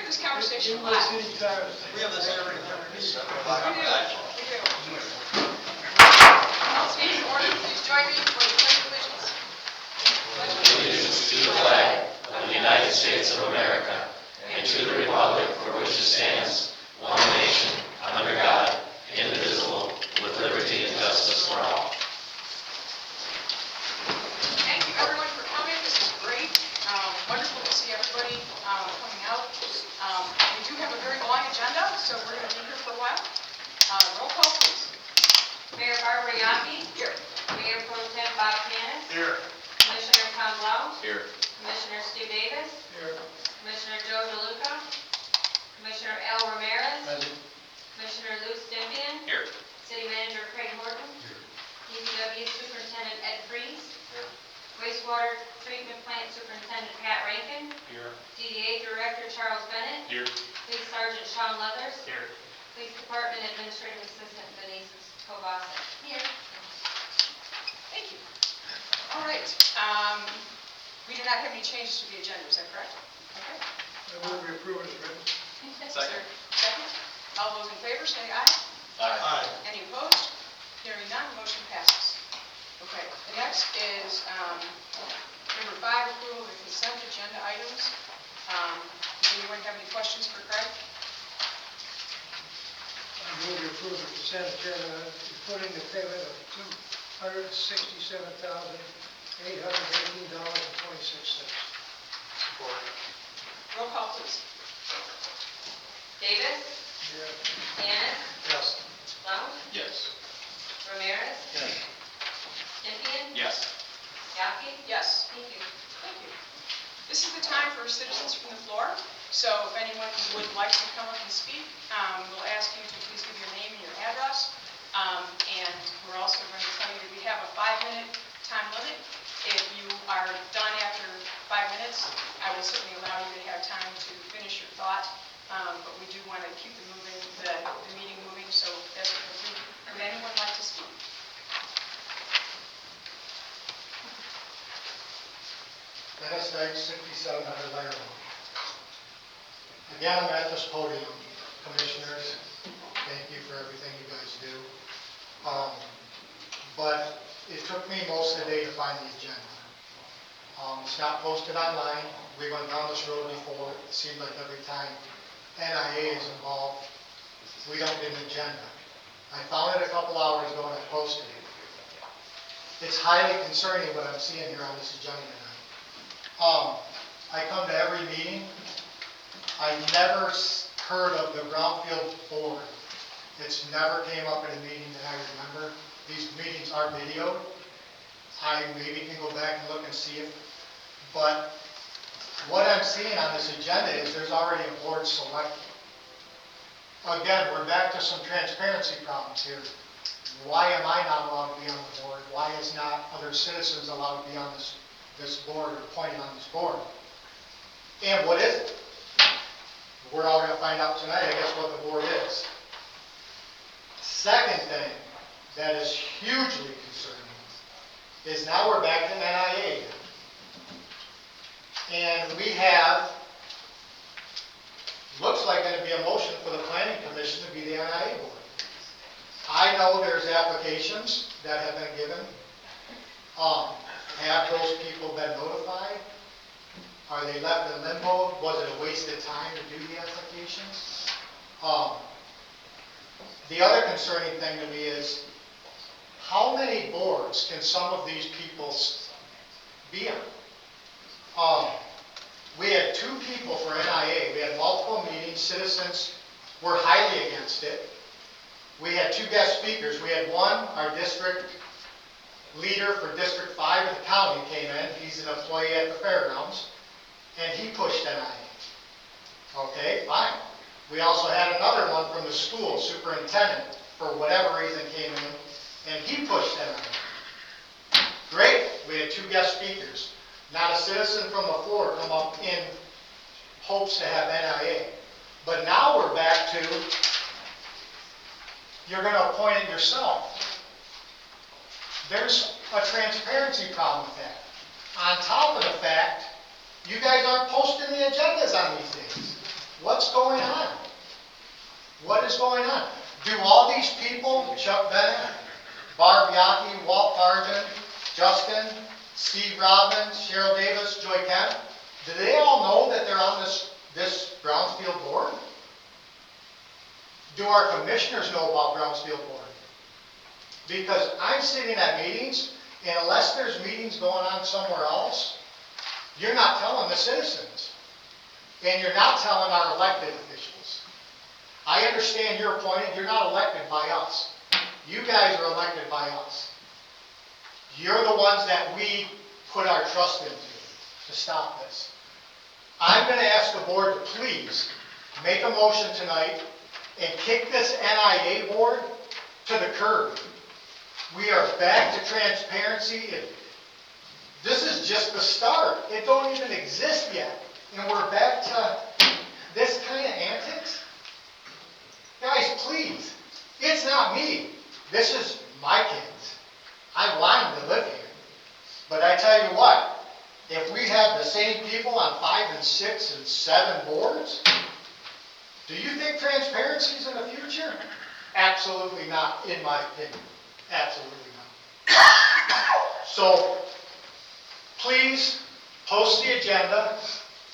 this conversation live. We have this every We do. All standing in order, please join me for the pledge of allegiance. Allegiance to the flag of the United States of America and to the republic for which it stands, one nation, under God, indivisible, with liberty and justice for all. Thank you everyone for coming. This is great. Wonderful to see everybody coming out. We do have a very long agenda, so we're going to be here for a while. Roll call, please. Mayor Barbara Yockey. Here. Mayor Pro Tem Bob Cannon. Here. Commissioner Tom Blau. Here. Commissioner Stu Davis. Here. Commissioner Joe DeLuca. Commissioner Al Ramirez. Commissioner Lou Stimpian. Here. City Manager Craig Horton. DPW Superintendent Ed Freeze. Here. Wastewater Treatment Plant Superintendent Pat Rankin. Here. DDA Director Charles Bennett. Here. Police Sergeant Sean Leathers. Here. Police Department Administrative Assistant Denise Kovacek. Here. Thank you. All right. We do not have any changes to the agenda, is that correct? Okay. I move we approve it as written. Second. Second. All those in favor say aye. Aye. Any opposed? Hearing none, motion passes. Okay, the next is number 5, approval of the consent agenda items. Does anyone have any questions for Craig? I move we approve the consent agenda, including the payment of $267,818.26. Support. Roll call, please. Davis. Yes. Cannon. Yes. Blount. Yes. Ramirez. Yes. Stimpian. Yes. Yockey. Yes. Thank you. Thank you. This is the time for citizens from the floor. So if anyone would like to come up and speak, we'll ask you to please give your name and your address. And we're also going to tell you that we have a 5-minute time limit. If you are done after 5 minutes, I will certainly allow you to have time to finish your thought. But we do want to keep the meeting moving, so that's what we'll do. Would anyone like to speak? Dennis Dykes, 6700 Ireland. Again, I'm at this podium. Commissioners, thank you for everything you guys do. But it took me most of the day to find the agenda. It's not posted online. We went down this road before. It seemed like every time NIA is involved, we don't get an agenda. I found it a couple hours ago and I posted it. It's highly concerning what I'm seeing here on this agenda tonight. I come to every meeting. I never heard of the Brownfield Board. It's never came up in a meeting that I remember. These meetings are videoed. I maybe can go back and look and see it. But what I'm seeing on this agenda is there's already a board selected. Again, we're back to some transparency problems here. Why am I not allowed to be on the board? Why is not other citizens allowed to be on this board or appointed on this board? And what is it? We're all going to find out tonight, I guess, what the board is. Second thing that is hugely concerning is now we're back to NIA. And we have, looks like going to be a motion for the Planning Commission to be the NIA board. I know there's applications that have been given. Have those people been notified? Are they left in limbo? Was it a waste of time to do the applications? The other concerning thing to me is how many boards can some of these people be on? We had 2 people for NIA. We had multiple meetings. Citizens were highly against it. We had 2 guest speakers. We had one, our district leader for District 5 of the county came in. He's an employee at the fairgrounds. And he pushed NIA. Okay, fine. We also had another one from the school superintendent, for whatever reason, came in, and he pushed NIA. Great. We had 2 guest speakers. Not a citizen from the floor come up in hopes to have NIA. But now we're back to, you're going to appoint it yourself. There's a transparency problem with that. On top of the fact, you guys aren't posting the agendas on these things. What's going on? What is going on? Do all these people, Chuck Bennett, Barb Yaki, Walt Fargen, Justin, Steve Robbins, Cheryl Davis, Joy Kemp, do they all know that they're on this Brownsfield board? Do our commissioners know about Brownsfield board? Because I'm sitting at meetings, and unless there's meetings going on somewhere else, you're not telling the citizens. And you're not telling our elected officials. I understand you're appointed, you're not elected by us. You guys are elected by us. You're the ones that we put our trust into to stop this. I'm going to ask the board to please make a motion tonight and kick this NIA board to the curb. We are back to transparency. This is just the start. It don't even exist yet. And we're back to this kind of antics. Guys, please. It's not me. This is my kids. I want them to live here. But I tell you what, if we have the same people on 5 and 6 and 7 boards, do you think transparency is in the future? Absolutely not, in my opinion. Absolutely not. So, please post the agenda,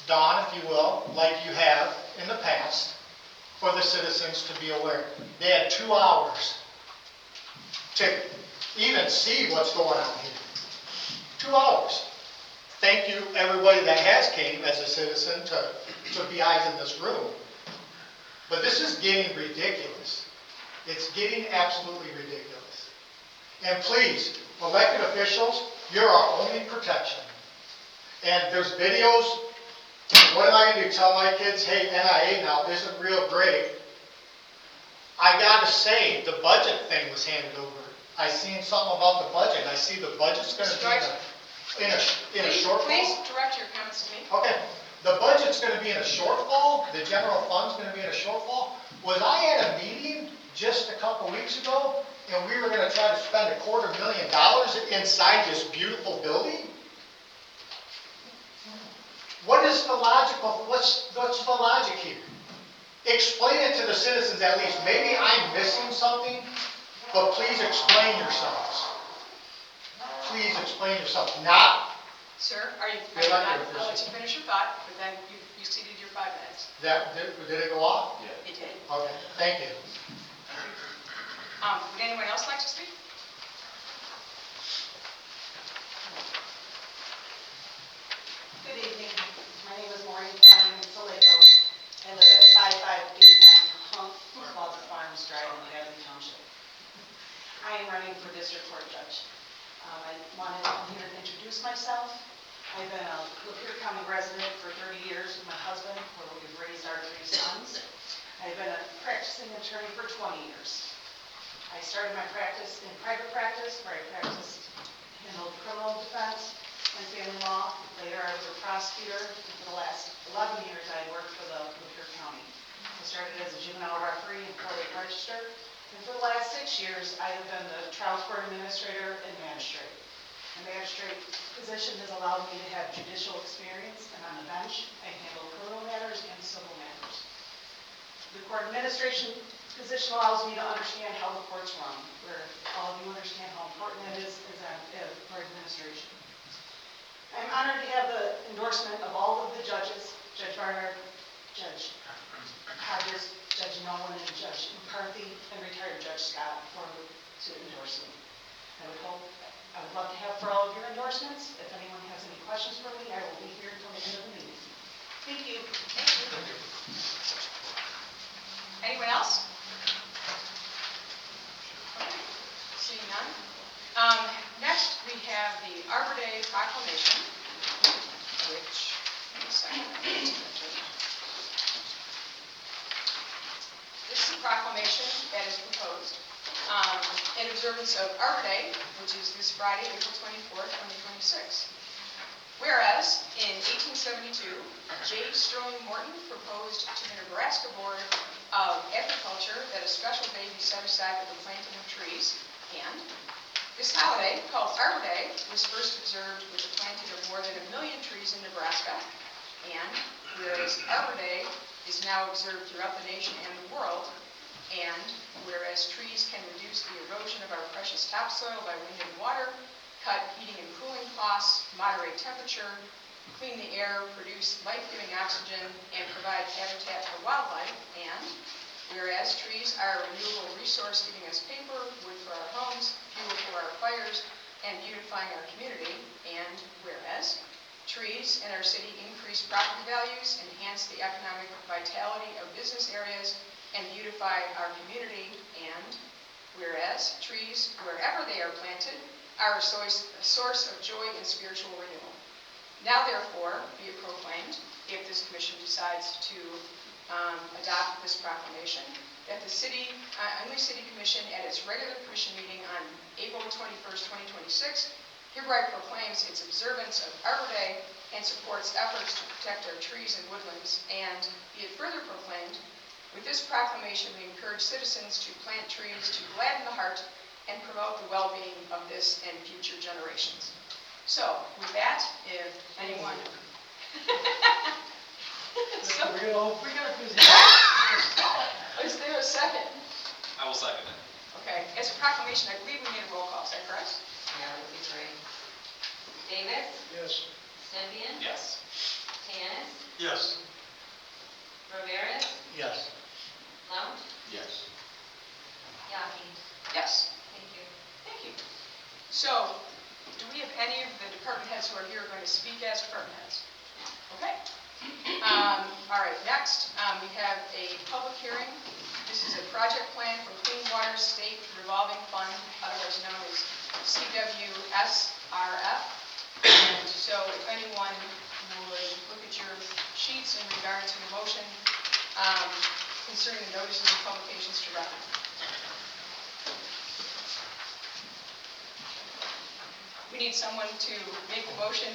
Dawn, if you will, like you have in the past, for the citizens to be aware. They had 2 hours to even see what's going on here. 2 hours. Thank you, everybody that has came as a citizen to be eyes in this room. But this is getting ridiculous. It's getting absolutely ridiculous. And please, elected officials, you're our only protection. And there's videos. What am I going to do? Tell my kids, hey, NIA now isn't real great. I got to say, the budget thing was handed over. I seen something about the budget. I see the budget's going to be in a shortfall. Please direct your comments to me. Okay. The budget's going to be in a shortfall. The general fund's going to be in a shortfall. Was I at a meeting just a couple weeks ago, and we were going to try to spend $250,000 inside this beautiful building? What is the logical? What's the logic here? Explain it to the citizens at least. Maybe I'm missing something, but please explain yourselves. Please explain yourself. Not. Sir, are you You're not? elected I'll let official. you finish your thought, but then you exceeded your 5 minutes. Did it go off? Yeah. It did. Okay. Thank you. Would anyone else like to speak? Good evening. My name is Maureen Klein in Saligo. I live at 5589 Hunt Club Farms Drive in Hadley Township. I am running for district court judge. I wanted to come here and introduce myself. I've been a Lapeer County resident for 30 years with my husband, where we've raised our 3 sons. I've been a practicing attorney for 20 years. I started my practice in private practice, where I handled criminal defense and family law. Later, I was a prosecutor, and for the last 11 years, I worked for the Lapeer County. I started as a juvenile referee and probate register, and for the last 6 years, I have been the trial court administrator and magistrate. The magistrate position has allowed me to have judicial experience, and on the bench, I handle criminal matters and civil matters. The court administration position allows me to understand how the courts run, where all of you understand how important it is for administration. I'm honored to have the endorsement of all of the judges, Judge Barnard, Judge Hodges, Judge Nolan, and Judge McCarthy, and retired Judge Scott to endorse me. I would love to have for all of your endorsements. If anyone has any questions for me, I will be here until the end of the meeting. Thank you. Anyone else? Okay. Seeing none. Next, we have the Arbor Day proclamation, which, wait a second. This is a proclamation that is proposed in observance of Arbor Day, which is this Friday, April 24th, 2026. Whereas, in 1872, J. Sterling Morton proposed to the Nebraska Board of Agriculture that a special day be set aside for the planting of trees, and this holiday, called Arbor Day, was first observed with the planting of more than 1 million trees in Nebraska, and whereas Arbor Day is now observed throughout the nation and the world. And whereas trees can reduce the erosion of our precious topsoil by wind and water, cut heating and cooling costs, moderate temperature, clean the air, produce life-giving oxygen, and provide habitat for wildlife. And whereas trees are a renewable resource giving us paper, wood for our homes, fuel for our fires, and beautifying our community. And whereas trees in our city increase property values, enhance the economic vitality of business areas, and beautify our community. And whereas trees, wherever they are planted, are a source of joy and spiritual renewal. Now therefore be it proclaimed, if this commission decides to adopt this proclamation, that the Imlay City Commission at its regular commission meeting on April 21st, 2026, hereby proclaims its observance of Arbor Day and supports efforts to protect our trees and woodlands. And be it further proclaimed, with this proclamation, we encourage citizens to plant trees to gladden the heart and promote the well-being of this and future generations. So, with that, if anyone... So, We got a busy. is there a second? I will second it. Okay, as a proclamation, I believe we need a roll call, is that correct? Yeah, that would be great. Davis, Yes. Sempian, Yes. Tanis, Yes. Roveras, Yes. Lount, Yes. Yaki. Yes. Thank you. Thank you. So, do we have any of the department heads who are here going to speak as department heads? Okay. All right, next, we have a public hearing. This is a project plan for Clean Water State Revolving Fund, otherwise known as CWSRF. And so if anyone would look at your sheets in regard to the motion concerning the notices and publications to record. We need someone to make the motion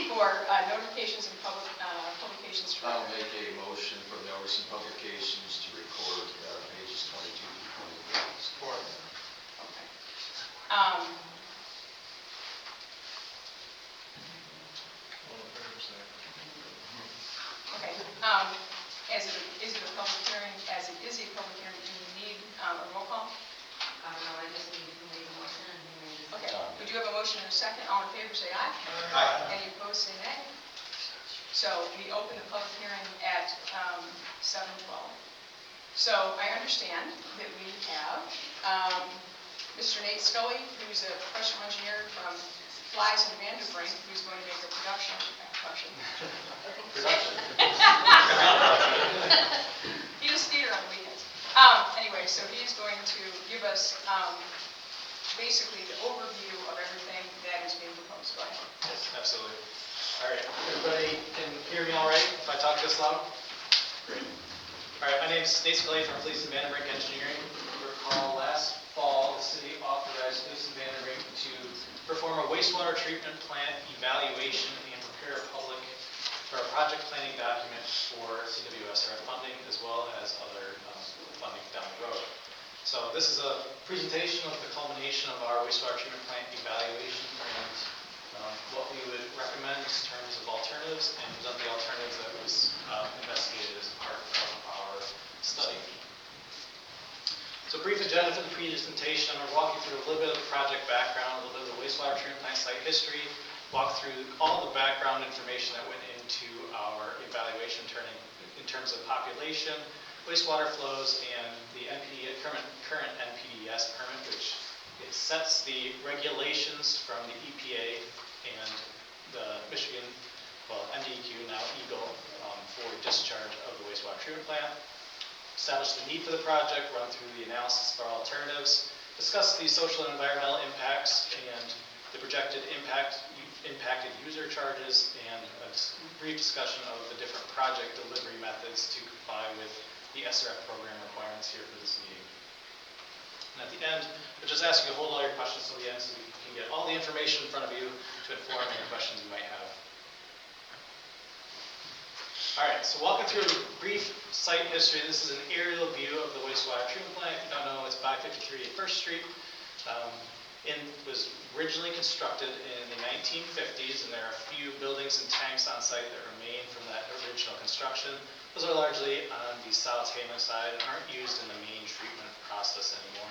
for notifications and publications to I'll record. make a motion for notice and publications to record pages 22 through 23. Support. Okay. Okay, is it a public hearing? As it is a public hearing, do we need a roll call? No, I just need to make a motion and then we just... Okay, we do have a motion and a second. All in favor, say aye. Aye. Any opposed, say nay. So we open the public hearing at 7:12. So I understand that we have Mr. Nate Scully, who's a professional engineer from Flies and Vanderbrink, who's going to make a production. He does theater on the weekends. Anyway, so he's going to give us basically the overview of everything that is being proposed. Go ahead. Yes, absolutely. All right, everybody can hear me all right if I talk this loud? Great. All right, my name is Nate Scully from Fleece and Vanderbrink Engineering. You recall last fall, the city authorized Fleece and Vanderbrink to perform a wastewater treatment plant evaluation and prepare a project planning document for CWSRF funding as well as other funding down the road. So this is a presentation of the culmination of our wastewater treatment plant evaluation and what we would recommend in terms of alternatives and present the alternatives that was investigated as part of our study. So brief agenda for the presentation. I'm going to walk you through a little bit of the project background, a little bit of the wastewater treatment plant site history, walk through all the background information that went into our evaluation in terms of population, wastewater flows, and the current NPDES permit, which it sets the regulations from the EPA and the Michigan, MDEQ, now EGLE, for discharge of the wastewater treatment plant, establish the need for the project, run through the analysis of our alternatives, discuss the social and environmental impacts and the projected impacted user charges, and a brief discussion of the different project delivery methods to comply with the SRF program requirements here for this meeting. And at the end, I'll just ask you to hold all your questions till the end so you can get all the information in front of you to inform any questions you might have. All right, so walking through a brief site history. This is an aerial view of the wastewater treatment plant. If you don't know, it's 553 1st Street. It was originally constructed in the 1950s, and there are a few buildings and tanks on site that remain from that original construction. Those are largely on the solid tailings side and aren't used in the main treatment process anymore.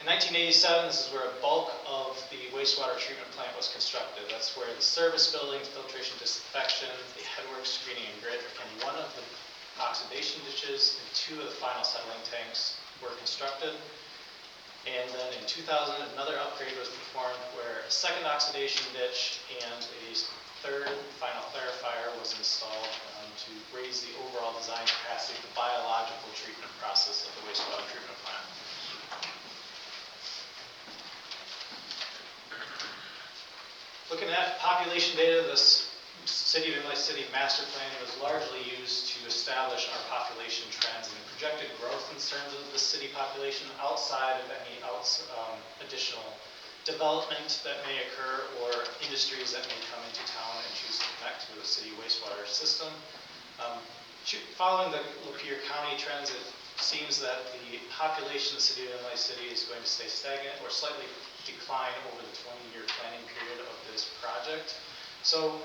In 1987, this is where a bulk of the wastewater treatment plant was constructed. That's where the service building, filtration, disinfection, the headworks, screening, and grit, and one of the oxidation ditches and 2 of the final settling tanks were constructed. And then in 2000, another upgrade was performed where a second oxidation ditch and a third final clarifier was installed to raise the overall design capacity of the biological treatment process of the wastewater treatment plant. Looking at population data, this City of Imlay City Master Plan was largely used to establish our population trends and projected growth in terms of the city population outside of any additional development that may occur or industries that may come into town and choose to connect to the city wastewater system. Following the Lapeer County trends, it seems that the population of the City of Imlay City is going to stay stagnant or slightly decline over the 20-year planning period of this project. So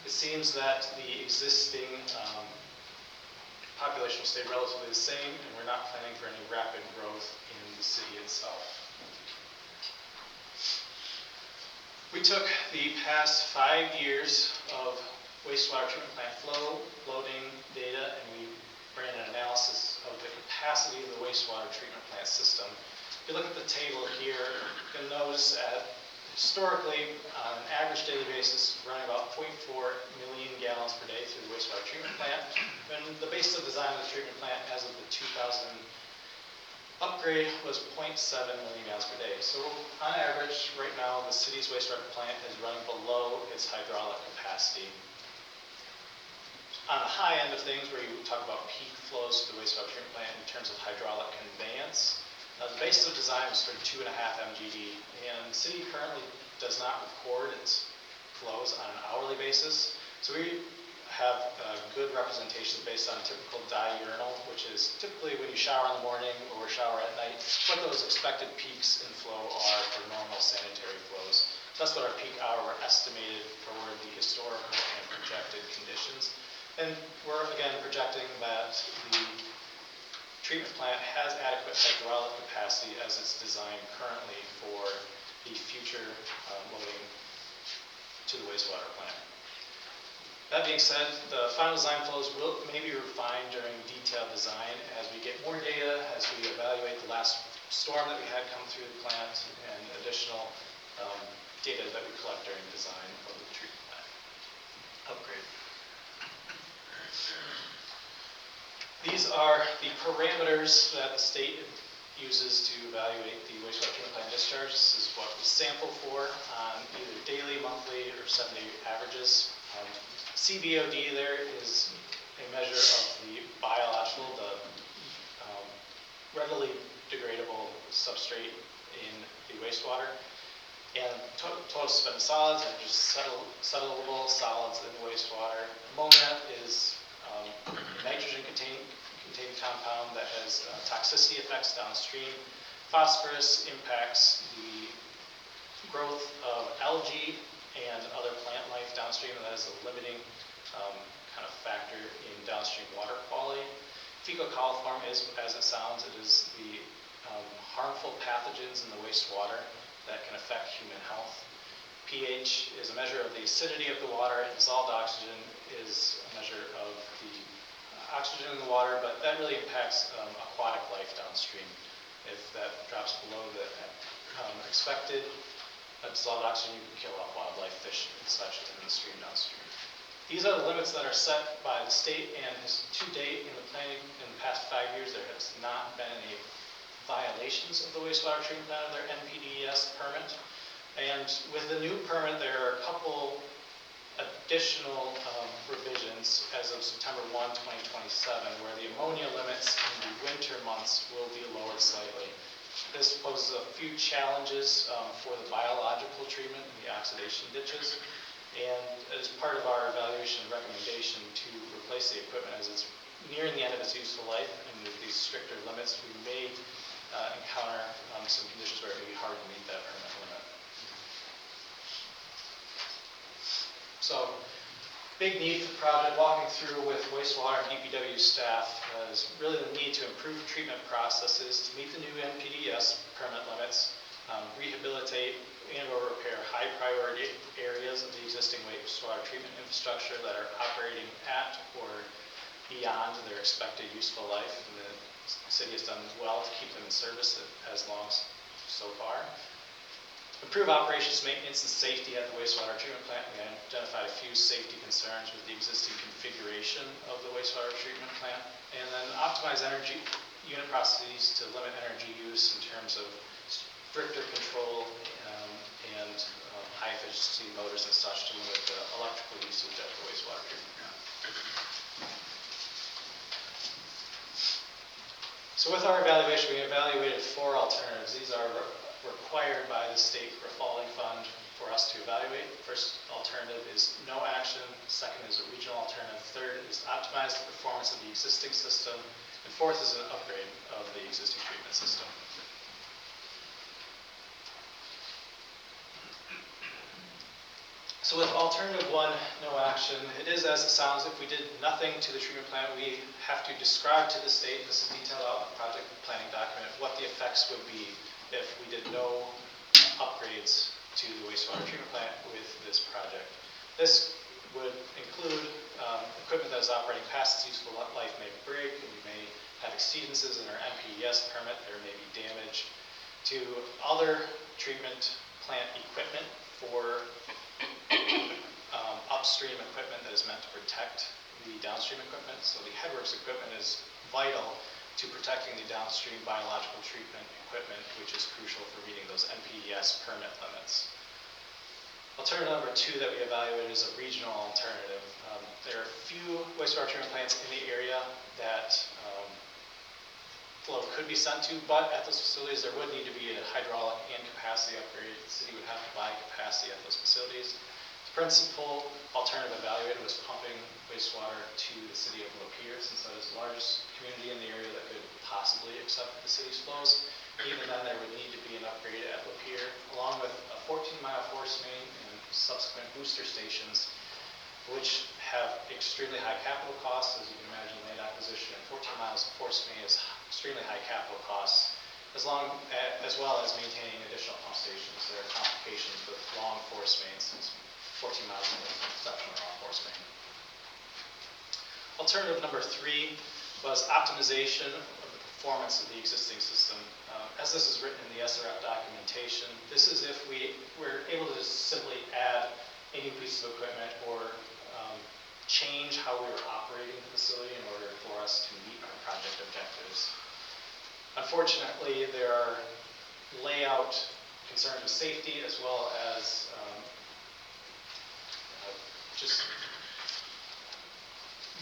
it seems that the existing population will stay relatively the same, and we're not planning for any rapid growth in the city itself. We took the past 5 years of wastewater treatment plant flow, loading data, and we ran an analysis of the capacity of the wastewater treatment plant system. If you look at the table here, you can notice that historically, on an average daily basis, running about 0.4 million gallons per day through the wastewater treatment plant. And the basis of design of the treatment plant as of the 2000 upgrade was 0.7 million gallons per day. So on average, right now, the city's wastewater plant is running below its hydraulic capacity. On the high end of things, where you talk about peak flows to the wastewater treatment plant in terms of hydraulic conveyance, the basis of design was for 2.5 MGD, and the city currently does not record its flows on an hourly basis. So we have good representations based on typical diurnal, which is typically when you shower in the morning or shower at night, what those expected peaks in flow are for normal sanitary flows. That's what our peak hour were estimated for the historical and projected conditions. And we're again projecting that the treatment plant has adequate hydraulic capacity as it's designed currently for the future loading to the wastewater plant. That being said, the final design flows may be refined during detailed design as we get more data, as we evaluate the last storm that we had come through the plant, and additional data that we collect during design of the treatment plant upgrade. These are the parameters that the state uses to evaluate the wastewater treatment plant discharge. This is what we sample for on either daily, monthly, or 7-day averages. CBOD there is a measure of the biological, the readily degradable substrate in the wastewater. And total suspended solids are just settleable solids in the wastewater. Ammonia is a nitrogen-containing compound that has toxicity effects downstream. Phosphorus impacts the growth of algae and other plant life downstream, and that is a limiting kind of factor in downstream water quality. Fecal coliform is, as it sounds, it is the harmful pathogens in the wastewater that can affect human health. pH is a measure of the acidity of the water, and dissolved oxygen is a measure of the oxygen in the water, but that really impacts aquatic life downstream. If that drops below the expected dissolved oxygen, you can kill off wildlife, fish, and such in the stream downstream. These are the limits that are set by the state, and to date in the planning in the past 5 years, there has not been any violations of the wastewater treatment plant of their NPDES permit. And with the new permit, there are a couple additional revisions as of September 1, 2027, where the ammonia limits in the winter months will be lowered slightly. This poses a few challenges for the biological treatment in the oxidation ditches. And as part of our evaluation and recommendation to replace the equipment as it's nearing the end of its useful life, and with these stricter limits, we may encounter some conditions where it may be hard to meet that permit limit. So big need for the project, walking through with wastewater and DPW staff, is really the need to improve treatment processes to meet the new NPDES permit limits, rehabilitate and/or repair high priority areas of the existing wastewater treatment infrastructure that are operating at or beyond their expected useful life. And the city has done well to keep them in service as long as so far. Improve operations, maintenance, and safety at the wastewater treatment plant. We identified a few safety concerns with the existing configuration of the wastewater treatment plant. And then optimize energy unit processes to limit energy use in terms of stricter control and high efficiency motors and such to limit the electrical usage at the wastewater treatment plant. So with our evaluation, we evaluated 4 alternatives. These are required by the state revolving fund for us to evaluate. First alternative is no action. Second is a regional alternative. Third is optimize the performance of the existing system. And fourth is an upgrade of the existing treatment system. So with alternative 1, no action, it is as it sounds. If we did nothing to the treatment plant, we have to describe to the state, this is detailed out in the project planning document, what the effects would be if we did no upgrades to the wastewater treatment plant with this project. This would include equipment that is operating past its useful life may break, and we may have exceedances in our NPDES permit. There may be damage to other treatment plant equipment for upstream equipment that is meant to protect the downstream equipment. So the headworks equipment is vital to protecting the downstream biological treatment equipment, which is crucial for meeting those NPDES permit limits. Alternative number 2 that we evaluated is a regional alternative. There are a few wastewater treatment plants in the area that flow could be sent to, but at those facilities there would need to be a hydraulic and capacity upgrade. The city would have to buy capacity at those facilities. The principal alternative evaluated was pumping wastewater to the city of Lapeer, since that is the largest community in the area that could possibly accept the city's flows. Even then, there would need to be an upgrade at Lapeer, along with a 14-mile force main and subsequent booster stations, which have extremely high capital costs. As you can imagine, land acquisition and 14 miles of force main is extremely high capital costs, as well as maintaining additional pump stations. There are complications with long force mains, since 14 miles is an exceptionally long force main. Alternative number 3 was optimization of the performance of the existing system. As this is written in the SRF documentation, this is if we were able to just simply add a new piece of equipment or change how we were operating the facility in order for us to meet our project objectives. Unfortunately, there are layout concerns with safety, as well as just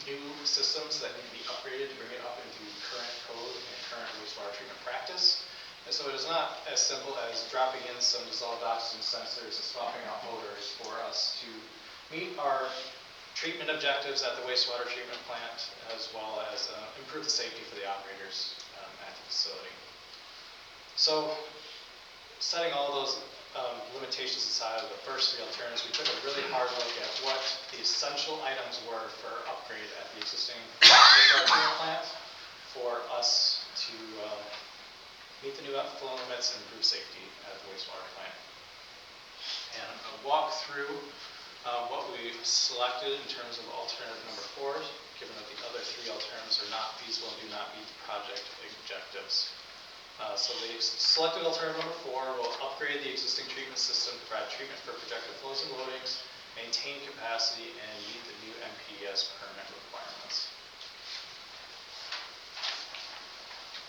new systems that need to be upgraded to bring it up into current code and current wastewater treatment practice. And so it is not as simple as dropping in some dissolved oxygen sensors and swapping out motors for us to meet our treatment objectives at the wastewater treatment plant, as well as improve the safety for the operators at the facility. So setting all those limitations aside of the first 3 alternatives, we took a really hard look at what the essential items were for upgrade at the existing wastewater treatment plant for us to meet the new flow limits and improve safety at the wastewater plant. And I'll walk through what we selected in terms of alternative number 4, given that the other 3 alternatives are not feasible and do not meet the project objectives. So the selected alternative number 4 will upgrade the existing treatment system, provide treatment for projected flows and loadings, maintain capacity, and meet the new NPDES permit requirements.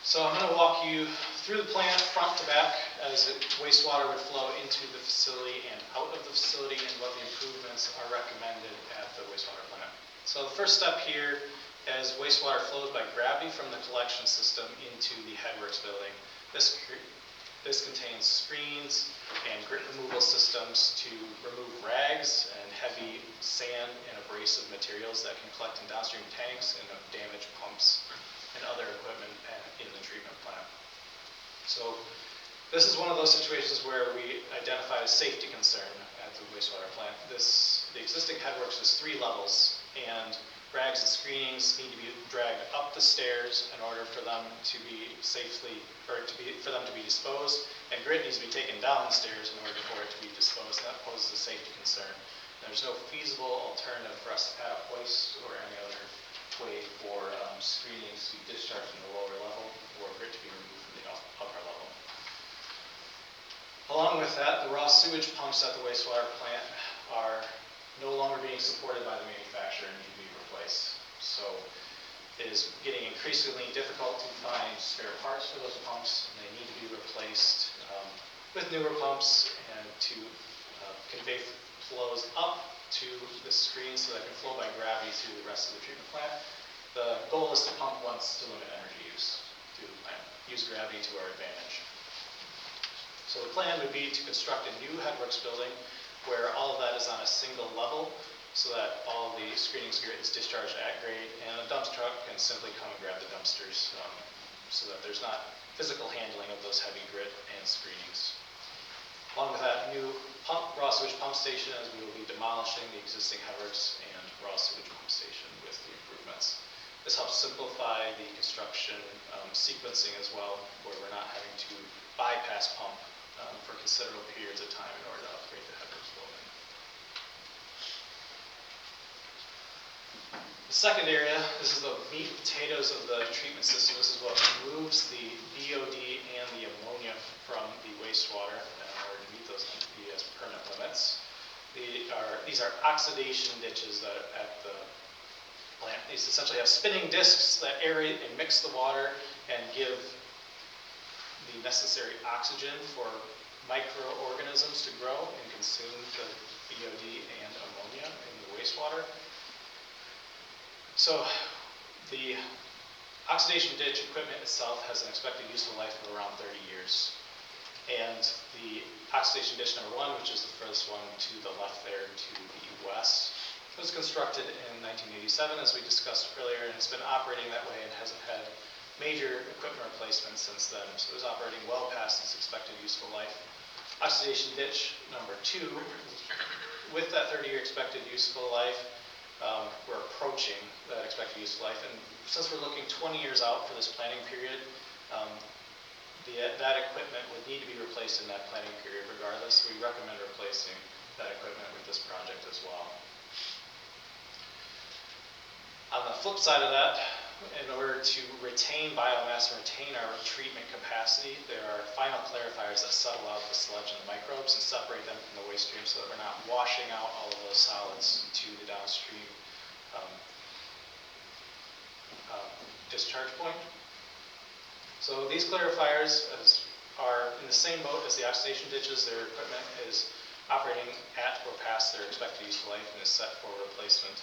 So I'm going to walk you through the plant front to back as wastewater would flow into the facility and out of the facility, and what the improvements are recommended at the wastewater plant. So the first step here as wastewater flows by gravity from the collection system into the headworks building. This contains screens and grit removal systems to remove rags and heavy sand and abrasive materials that can collect in downstream tanks and damage pumps and other equipment in the treatment plant. So this is one of those situations where we identified a safety concern at the wastewater plant. This the existing headworks is 3 levels, and rags and screenings need to be dragged up the stairs in order for them to be safely, or for them to be disposed, and grit needs to be taken down the stairs in order for it to be disposed, and that poses a safety concern. There's no feasible alternative for us to add a hoist or any other way for screenings to be discharged from the lower level or grit to be removed from the upper level. Along with that, the raw sewage pumps at the wastewater plant are no longer being supported by the manufacturer and need to be replaced. So it is getting increasingly difficult to find spare parts for those pumps, and they need to be replaced with newer pumps and to convey flows up to the screen so that can flow by gravity through the rest of the treatment plant. The goal is to pump once to limit energy use through the plant, use gravity to our advantage. So the plan would be to construct a new headworks building where all of that is on a single level so that all the screening grit is discharged at grade, and a dump truck can simply come and grab the dumpsters so that there's not physical handling of those heavy grit and screenings. Along with that new raw sewage pump station, as we will be demolishing the existing headworks and raw sewage pump station with the improvements. This helps simplify the construction sequencing as well, where we're not having to bypass pump for considerable periods of time in order to upgrade the headworks building. The second area, this is the meat and potatoes of the treatment system. This is what moves the BOD and the ammonia from the wastewater in order to meet those NPS permit limits. These are oxidation ditches that are at the plant. These essentially have spinning discs that aerate and mix the water and give the necessary oxygen for microorganisms to grow and consume the BOD and ammonia in the wastewater. So the oxidation ditch equipment itself has an expected useful life of around 30 years. And the oxidation ditch number 1, which is the furthest one to the left there to the west, was constructed in 1987, as we discussed earlier, and it's been operating that way and hasn't had major equipment replacements since then. So it was operating well past its expected useful life. Oxidation ditch number 2, with that 30-year expected useful life, we're approaching that expected useful life. And since we're looking 20 years out for this planning period, that equipment would need to be replaced in that planning period regardless. We recommend replacing that equipment with this project as well. On the flip side of that, in order to retain biomass and retain our treatment capacity, there are final clarifiers that settle out the sludge and the microbes and separate them from the waste stream so that we're not washing out all of those solids to the downstream discharge point. So these clarifiers are in the same boat as the oxidation ditches. Their equipment is operating at or past their expected useful life and is set for replacement.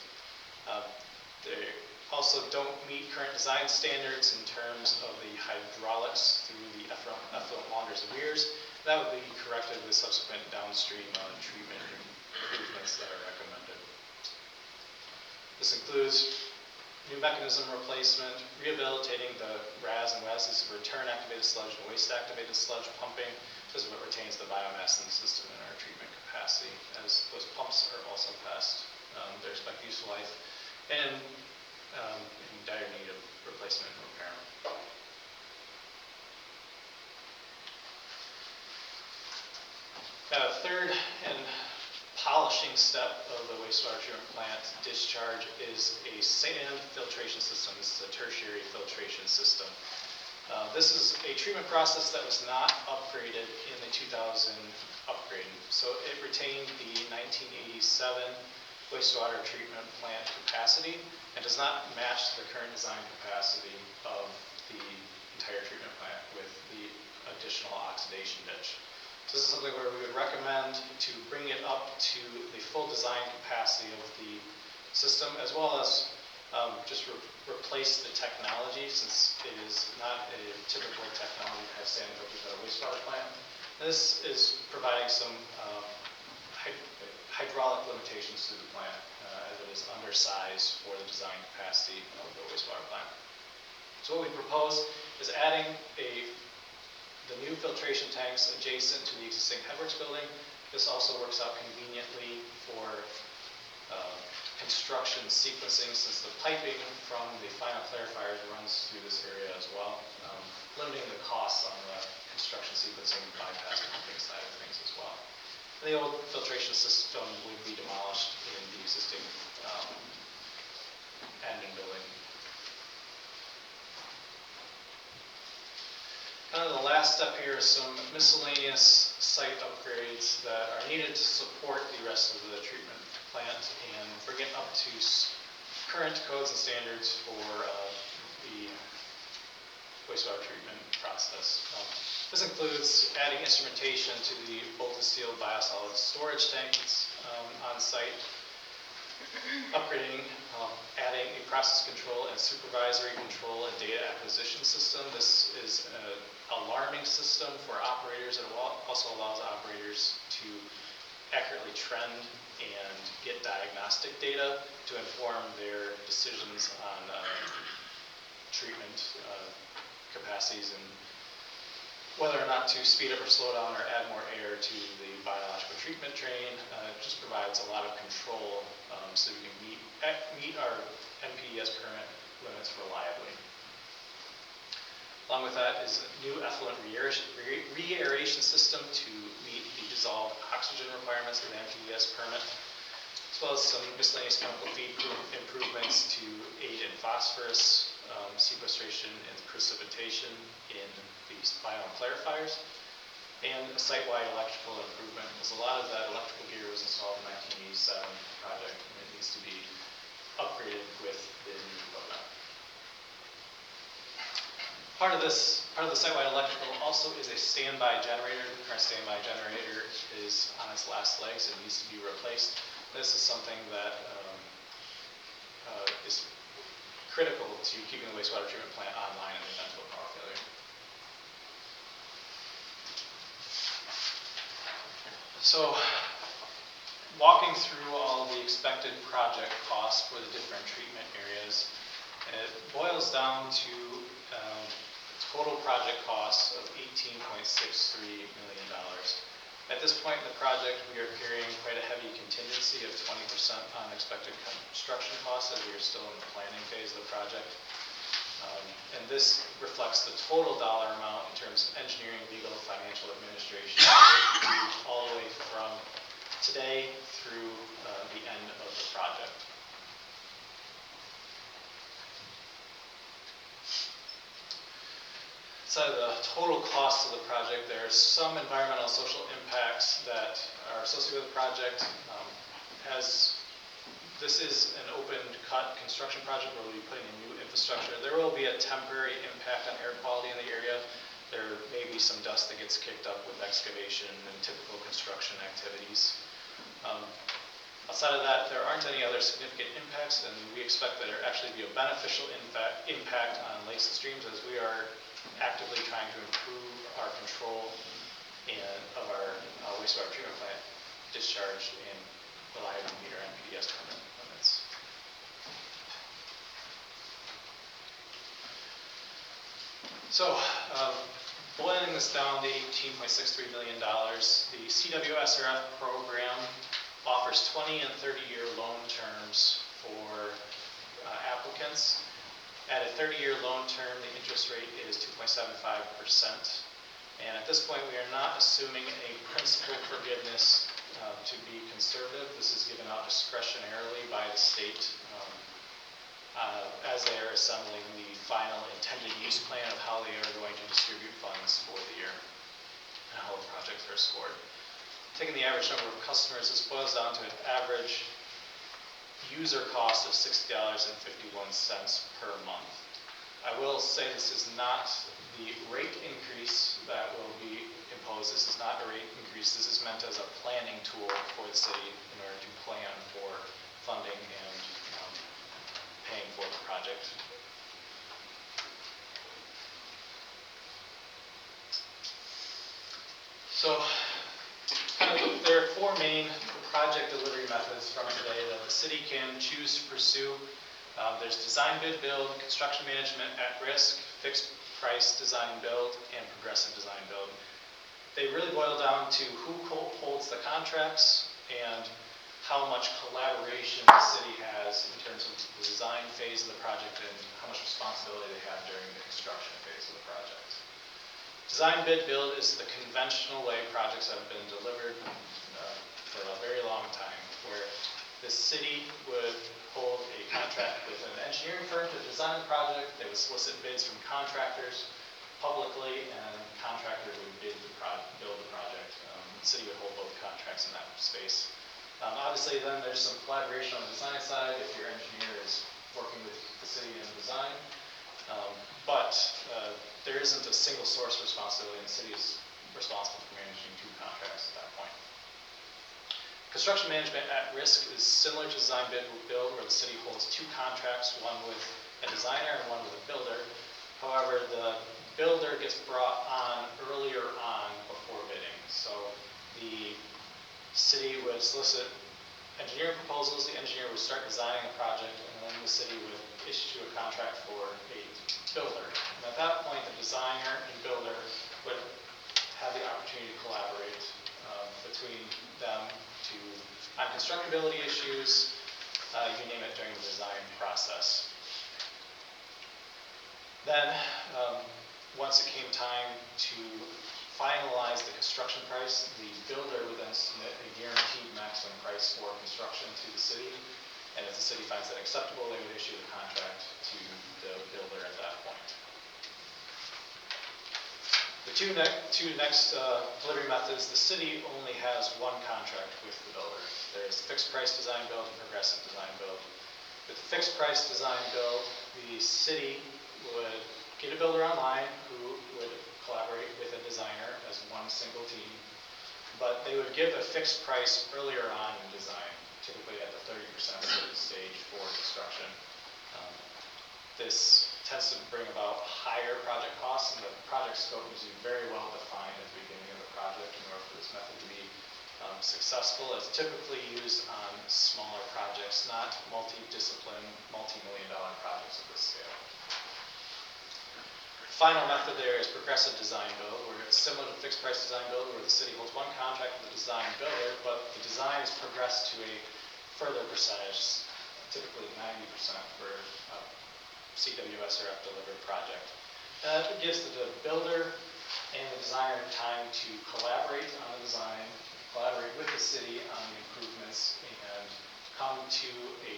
They also don't meet current design standards in terms of the hydraulics through the effluent launders and weirs. That would be corrected with subsequent downstream treatment improvements that are recommended. This includes new mechanism replacement, rehabilitating the RAS and WES, this is return activated sludge and waste activated sludge pumping. This is what retains the biomass in the system in our treatment capacity, as those pumps are also past their expected useful life and in dire need of replacement and repair. Third and polishing step of the wastewater treatment plant discharge is a sand filtration system. This is a tertiary filtration system. This is a treatment process that was not upgraded in the 2000 upgrade. So it retained the 1987 wastewater treatment plant capacity and does not match the current design capacity of the entire treatment plant with the additional oxidation ditch. So this is something where we would recommend to bring it up to the full design capacity of the system, as well as just replace the technology, since it is not a typical technology to have sand filters at a wastewater plant. And this is providing some hydraulic limitations to the plant, as it is undersized for the design capacity of the wastewater plant. So what we propose is adding the new filtration tanks adjacent to the existing headworks building. This also works out conveniently for construction sequencing, since the piping from the final clarifiers runs through this area as well, limiting the costs on the construction sequencing bypass pumping side of things as well. And the old filtration system would be demolished in the existing engine building. Kind of the last step here is some miscellaneous site upgrades that are needed to support the rest of the treatment plant and bring it up to current codes and standards for the wastewater treatment process. This includes adding instrumentation to the bolted steel biosolid storage tanks on site, upgrading, adding a process control and supervisory control and data acquisition system. This is an alarming system for operators. It also allows operators to accurately trend and get diagnostic data to inform their decisions on treatment capacities and whether or not to speed up or slow down or add more air to the biological treatment train. It just provides a lot of control so we can meet our NPDES permit limits reliably. Along with that is a new effluent re-aeration system to meet the dissolved oxygen requirements of the NPDES permit, as well as some miscellaneous chemical feed improvements to aid in phosphorus sequestration and precipitation in these final clarifiers, and a site-wide electrical improvement, because a lot of that electrical gear was installed in the 1987 project, and it needs to be upgraded with the new equipment. Part of the site-wide electrical also is a standby generator. The current standby generator is on its last legs and needs to be replaced. This is something that is critical to keeping the wastewater treatment plant online in the event of a power failure. So, walking through all the expected project costs for the different treatment areas, it boils down to total project costs of $18.63 million. At this point in the project, we are carrying quite a heavy contingency of 20% on expected construction costs, as we are still in the planning phase of the project. And this reflects the total dollar amount in terms of engineering, legal, financial, administration, all the way from today through the end of the project. Outside of the total cost of the project, there are some environmental and social impacts that are associated with the project. This is an open cut construction project where we'll be putting in new infrastructure. There will be a temporary impact on air quality in the area. There may be some dust that gets kicked up with excavation and typical construction activities. Outside of that, there aren't any other significant impacts, and we expect that there actually be a beneficial impact on lakes and streams, as we are actively trying to improve our control of our wastewater treatment plant discharge and reliably meet our NPDES permit limits. So, boiling this down to $18.63 million, the CWSRF program offers 20 and 30-year loan terms for applicants. At a 30-year loan term, the interest rate is 2.75%. And at this point, we are not assuming a principal forgiveness to be conservative. This is given out discretionarily by the state as they are assembling the final intended use plan of how they are going to distribute funds for the year and how the projects are scored. Taking the average number of customers, this boils down to an average user cost of $60.51 per month. I will say this is not the rate increase that will be imposed. This is not a rate increase. This is meant as a planning tool for the city in order to plan for funding and paying for the project. So, there are four main project delivery methods from today that the city can choose to pursue. There's design bid build, construction management at risk, fixed price design build, and progressive design build. They really boil down to who holds the contracts and how much collaboration the city has in terms of the design phase of the project and how much responsibility they have during the construction phase of the project. Design, bid, build is the conventional way projects have been delivered for a very long time, where the city would hold a contract with an engineering firm to design the project. They would solicit bids from contractors publicly, and the contractor would build the project. The city would hold both contracts in that space. Obviously, then there's some collaboration on the design side if your engineer is working with the city in design. But there isn't a single source responsibility, and the city is responsible for managing two contracts at that point. Construction management at risk is similar to design bid build, where the city holds two contracts, one with a designer and one with a builder. However, the builder gets brought on earlier on before bidding. So the city would solicit engineering proposals, the engineer would start designing a project, and then the city would issue a contract for a builder. And at that point, the designer and builder would have the opportunity to collaborate between them on constructability issues, you name it, during the design process. Then, once it came time to finalize the construction price, the builder would then submit a guaranteed maximum price for construction to the city. And if the city finds that acceptable, they would issue the contract to the builder at that point. The two next delivery methods, the city only has one contract with the builder. There's fixed price design build and progressive design build. With fixed price design build, the city would get a builder online who would collaborate with a designer as one single team, but they would give a fixed price earlier on in design, typically at the 30% stage for construction. This tends to bring about higher project costs, and the project scope is very well defined at the beginning of the project in order for this method to be successful. It's typically used on smaller projects, not multi-discipline, multi-million-dollar projects of this scale. Final method there is progressive design build, where it's similar to fixed price design build, where the city holds one contract with the design builder, but the design is progressed to a further percentage, typically 90% for a CWSRF delivered project. It gives the builder and the designer time to collaborate on the design, collaborate with the city on the improvements, and come to a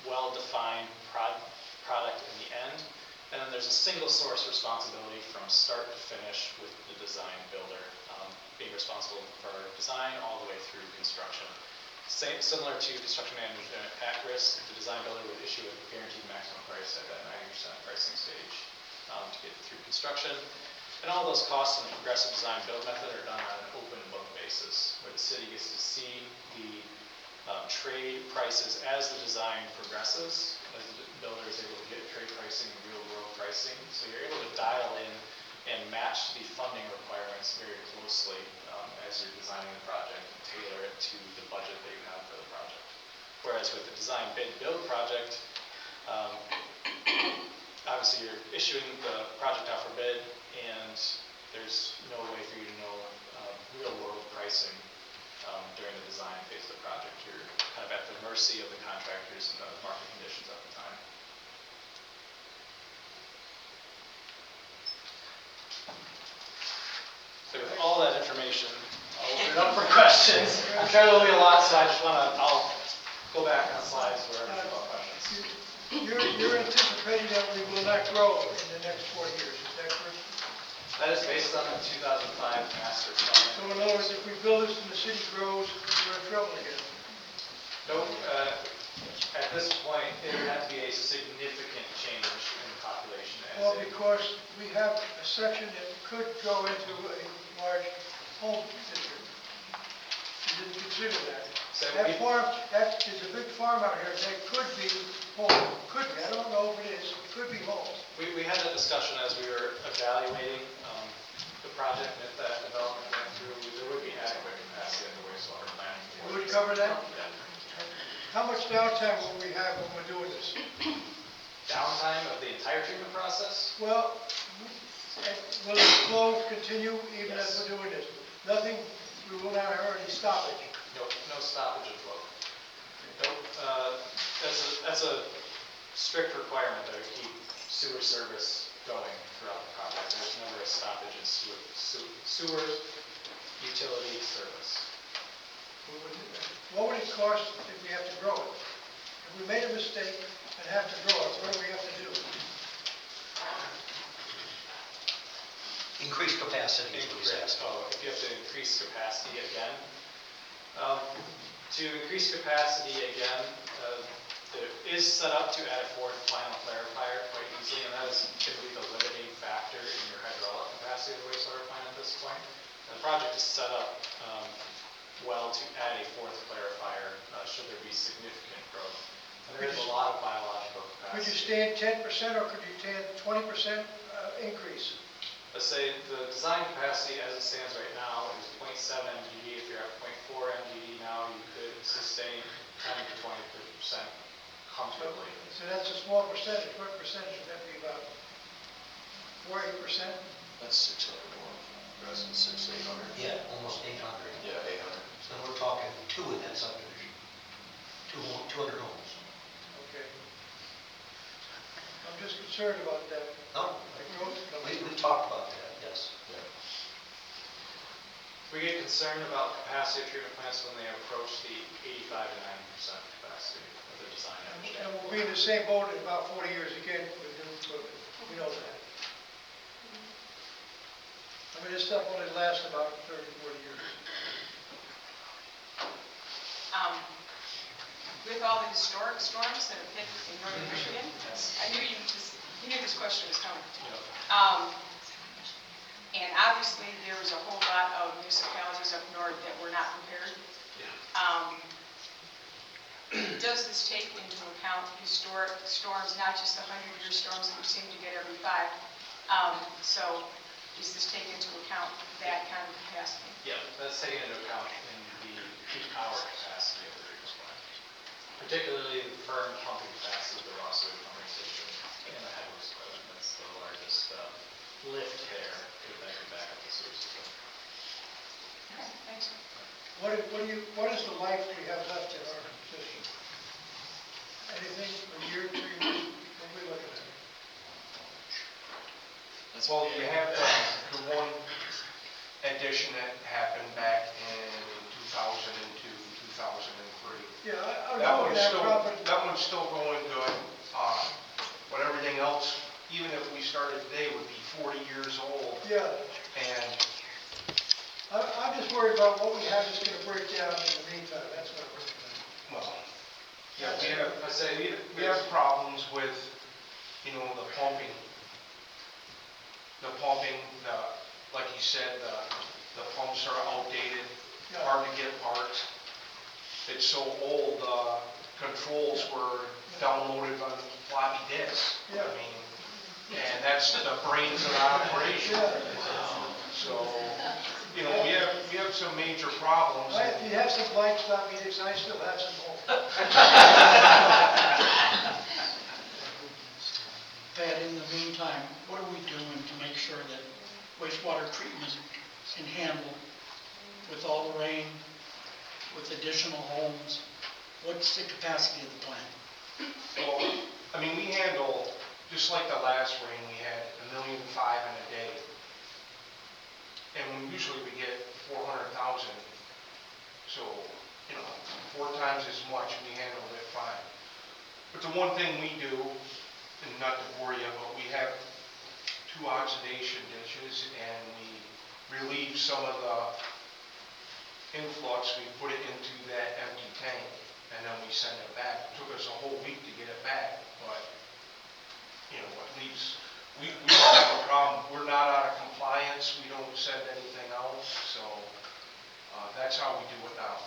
well-defined product in the end. And then there's a single source responsibility from start to finish with the design builder, being responsible for design all the way through construction. Similar to construction management at risk, the design builder would issue a guaranteed maximum price at that 90% pricing stage to get through construction. And all those costs in the progressive design build method are done on an open book basis, where the city gets to see the trade prices as the design progresses, as the builder is able to get trade pricing and real world pricing. So you're able to dial in and match the funding requirements very closely as you're designing the project and tailor it to the budget that you have for the project. Whereas with the design bid build project, obviously you're issuing the project out for bid, and there's no way for you to know real world pricing during the design phase of the project. You're kind of at the mercy of the contractors and the market conditions at the time. So with all that information, I'll open it up for questions. I'm sure there'll be a lot, so I'll go back on slides where there's about questions. You're anticipating that we will not grow in the next 4 years, is that correct? That is based on the 2005 master plan. So in other words, if we build this and the city grows, we're in trouble again. Nope. At this point, it would have to be a significant change in the population. Well, because we have a section that could go into a large home district. You didn't consider that. So That is a big farm out here, that could be home, could be, I don't know if it is, it could be homes. we had that discussion as we were evaluating the project, and if that development went through, there would be adequate capacity in the wastewater plant. We would cover that? Yeah. How much downtime will we have when we're doing this? Downtime of the entire treatment process? Well, will the flow continue even as Yes. we're doing this? Nothing, we will not have any stoppage. No stoppage of flow. Nope, that's a strict requirement that we keep sewer service going throughout the project. There's never a stoppage in sewer utility service. What would it cost if we have to grow it? If we made a mistake and have to grow it, what do we have to do? Increase capacity is what he's asking. Oh, if you have to increase capacity again. To increase capacity again, it is set up to add a fourth final clarifier quite easily, and that is typically the limiting factor in your hydraulic capacity of the wastewater plant at this point. And the project is set up well to add a fourth clarifier should there be significant growth. And there is a lot of biological Could you capacity. stand 10% or could you stand 20% increase? Let's say the design capacity as it stands right now is 0.7 MGD. If you're at 0.4 MGD now, you could sustain 10 to 20% comfortably. So that's a small percentage. What percentage would that be, about 4, 8%? That's 600 more, less than 800. Yeah, almost 800. Yeah, 800. So we're talking 2 in that subdivision. 200 homes. Okay. I'm just concerned about that. No, we talked about that, yes. We get concerned about capacity of treatment plants when they approach the 85 to 90% capacity of the design. And we'll be in the same boat in about 40 years again with new equipment. We know that. I mean, this stuff only lasts about 30, 40 years. With all the historic storms that have hit in northern Michigan, I knew you knew this question was coming. And obviously, there was a whole lot of municipalities up north that were not prepared. Does this take into account historic storms, not just the 100-year storms that we seem to get every 5? So does this take into account that kind of capacity? Yeah, that's taken into account in the peak hour capacity of the treatment plant. Particularly the firm pumping capacity of the raw sewage pumping station and the headwater equipment. That's the largest lift there that could back up the sewer system. Okay, thanks. What is the life we have left in our system? Anything, a year, 2 years? What are we looking at? Well, you have the one addition that happened back in 2002, 2003. Yeah, I That know one's that still, property. that one's still going good. But everything else, even if we started today, would be 40 years old. Yeah, And I'm just worried about what we have is going to break down in the meantime. That's what I'm worried about. well, yeah, we have, I say we have problems with, the pumping. Like you said, the pumps are outdated, Yeah. hard to get parts. It's so old, controls were downloaded on floppy disks. Yeah. I mean, and that's the brains of the operation. So, we have some major problems. If you have some blank stop meetings, I still have some home. Pat, in the meantime, what are we doing to make sure that wastewater treatment can handle with all the rain, with additional homes? What's the capacity of the plant? Well, I mean, we handle, just like the last rain, we had 1.5 million in a day. And usually we get 400,000. So, 4 times as much, we handled it fine. But the one thing we do, and not to bore you, but we have 2 oxidation dishes, and we relieve some of the influx, we put it into that empty tank, and then we send it back. It took us a whole week to get it back, but, at least, we don't have a problem. We're not out of compliance, we don't send anything out, so that's how we do it now.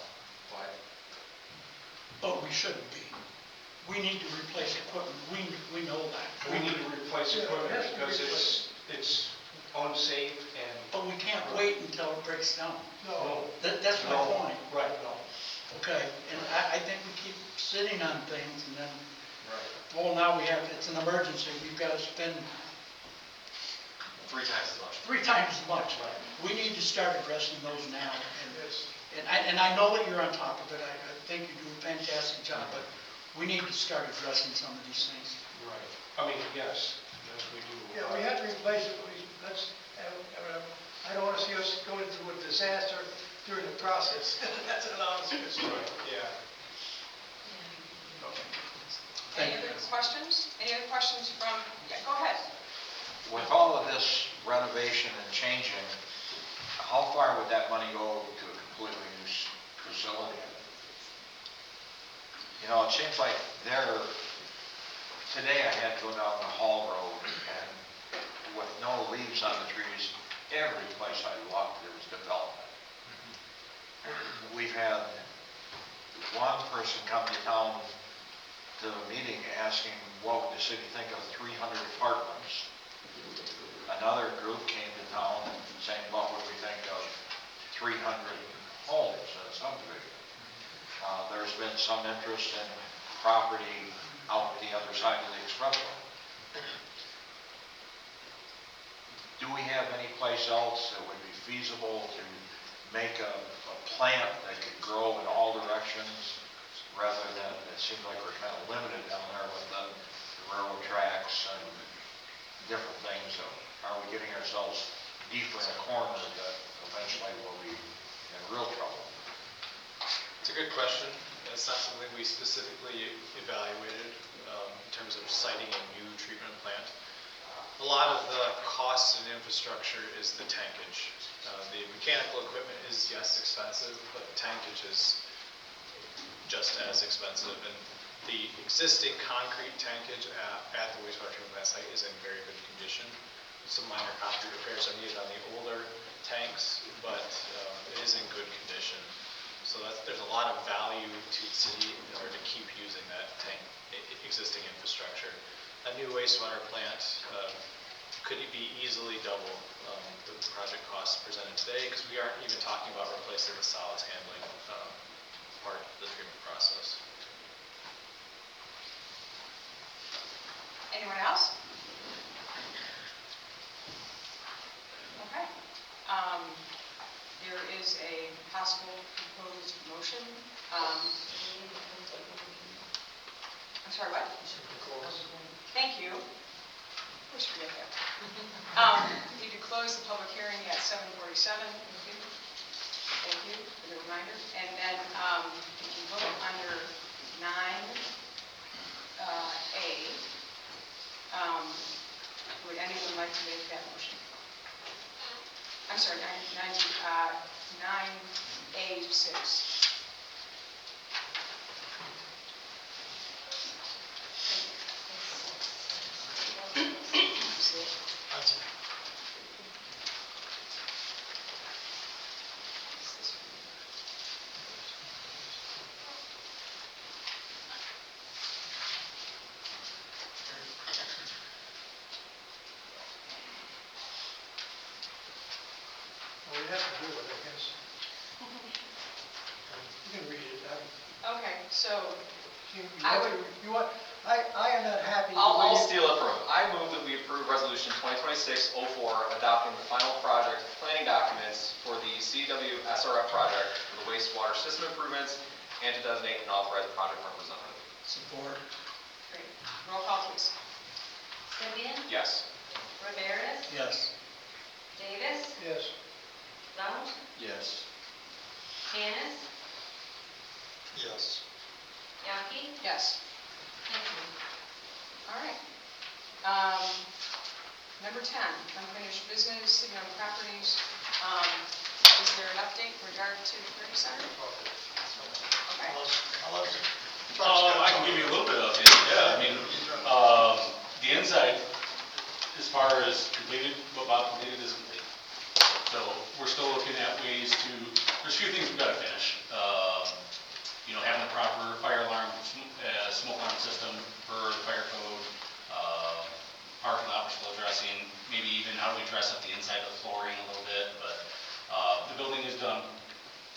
But we shouldn't be. We need to replace equipment, we know that. We need to replace equipment because it's unsafe and. But we can't wait until it breaks down. No. That's my No. point. Right, no. Okay, and I think we keep sitting on things and then, Right. well, now it's an emergency, we've got to spend 3 times as much. 3 times as much. We need to start addressing those now. Yes. And I know that you're on top of it, I think you do a fantastic job, but we need to start addressing some of these things. Right. I mean, yes, we do. Yeah, we have to replace it, I don't want to see us go into a disaster during the process. That's an honest answer. Right, yeah. Thank Any you. other questions? Any other questions from, yeah, go ahead. With all of this renovation and changing, how far would that money go to a completely new facility? You know, it seems like today I had to go down the Hall Road and with no leaves on the trees, every place I looked, there was development. We've had one person come to town to a meeting asking what would the city think of 300 apartments. Another group came to town saying what would we think of 300 homes in a subdivision. There's been some interest in property out the other side of the expressway. Do we have any place else that would be feasible to make a plant that could grow in all directions rather than, it seems like we're kind of limited down there with the railroad tracks and different things. So are we getting ourselves deeper in a corner that eventually we'll be in real trouble? It's a good question. It's not something we specifically evaluated in terms of siting a new treatment plant. A lot of the costs and infrastructure is the tankage. The mechanical equipment is, yes, expensive, but tankage is just as expensive. And the existing concrete tankage at the wastewater treatment plant site is in very good condition. Some minor concrete repairs are needed on the older tanks, but it is in good condition. So there's a lot of value to the city in order to keep using that existing infrastructure. A new wastewater plant could be easily double the project costs presented today, because we aren't even talking about replacing the solids handling part of the treatment process. Anyone else? Okay. There is a possible proposed motion. I'm sorry, what? Thank you. Always forget that. Need to close the public hearing at 7:47. Thank you for the reminder. And then we can vote under 9A. Would anyone like to make that motion? I'm sorry, 9A6. Well, we have to do it, I guess. You can read it. Okay, so I am not happy. the way I'll you- steal it from him. I move that we approve Resolution 2026-04, adopting the final project planning documents for the CW SRF project for the wastewater system improvements and to designate an authorized project representative. Support. great. Roll call, please. Simeon, Yes. Rivera, Yes. Davis, Yes. Lount, Yes. Janice, Yes. Yaki. Yes. Thank you. All right. Number 10, unfinished business, city-owned properties. Is there an update in regard to the Prairie Center? Okay. I can give you a little bit of it, yeah, I mean, the inside, as far as completed, what Bob completed is complete. So we're still looking at ways to, there's a few things we've got to finish. You know, having the proper fire alarm, smoke alarm system for the fire code, parking lot we're still addressing, maybe even how do we dress up the inside of the flooring a little bit, but the building is done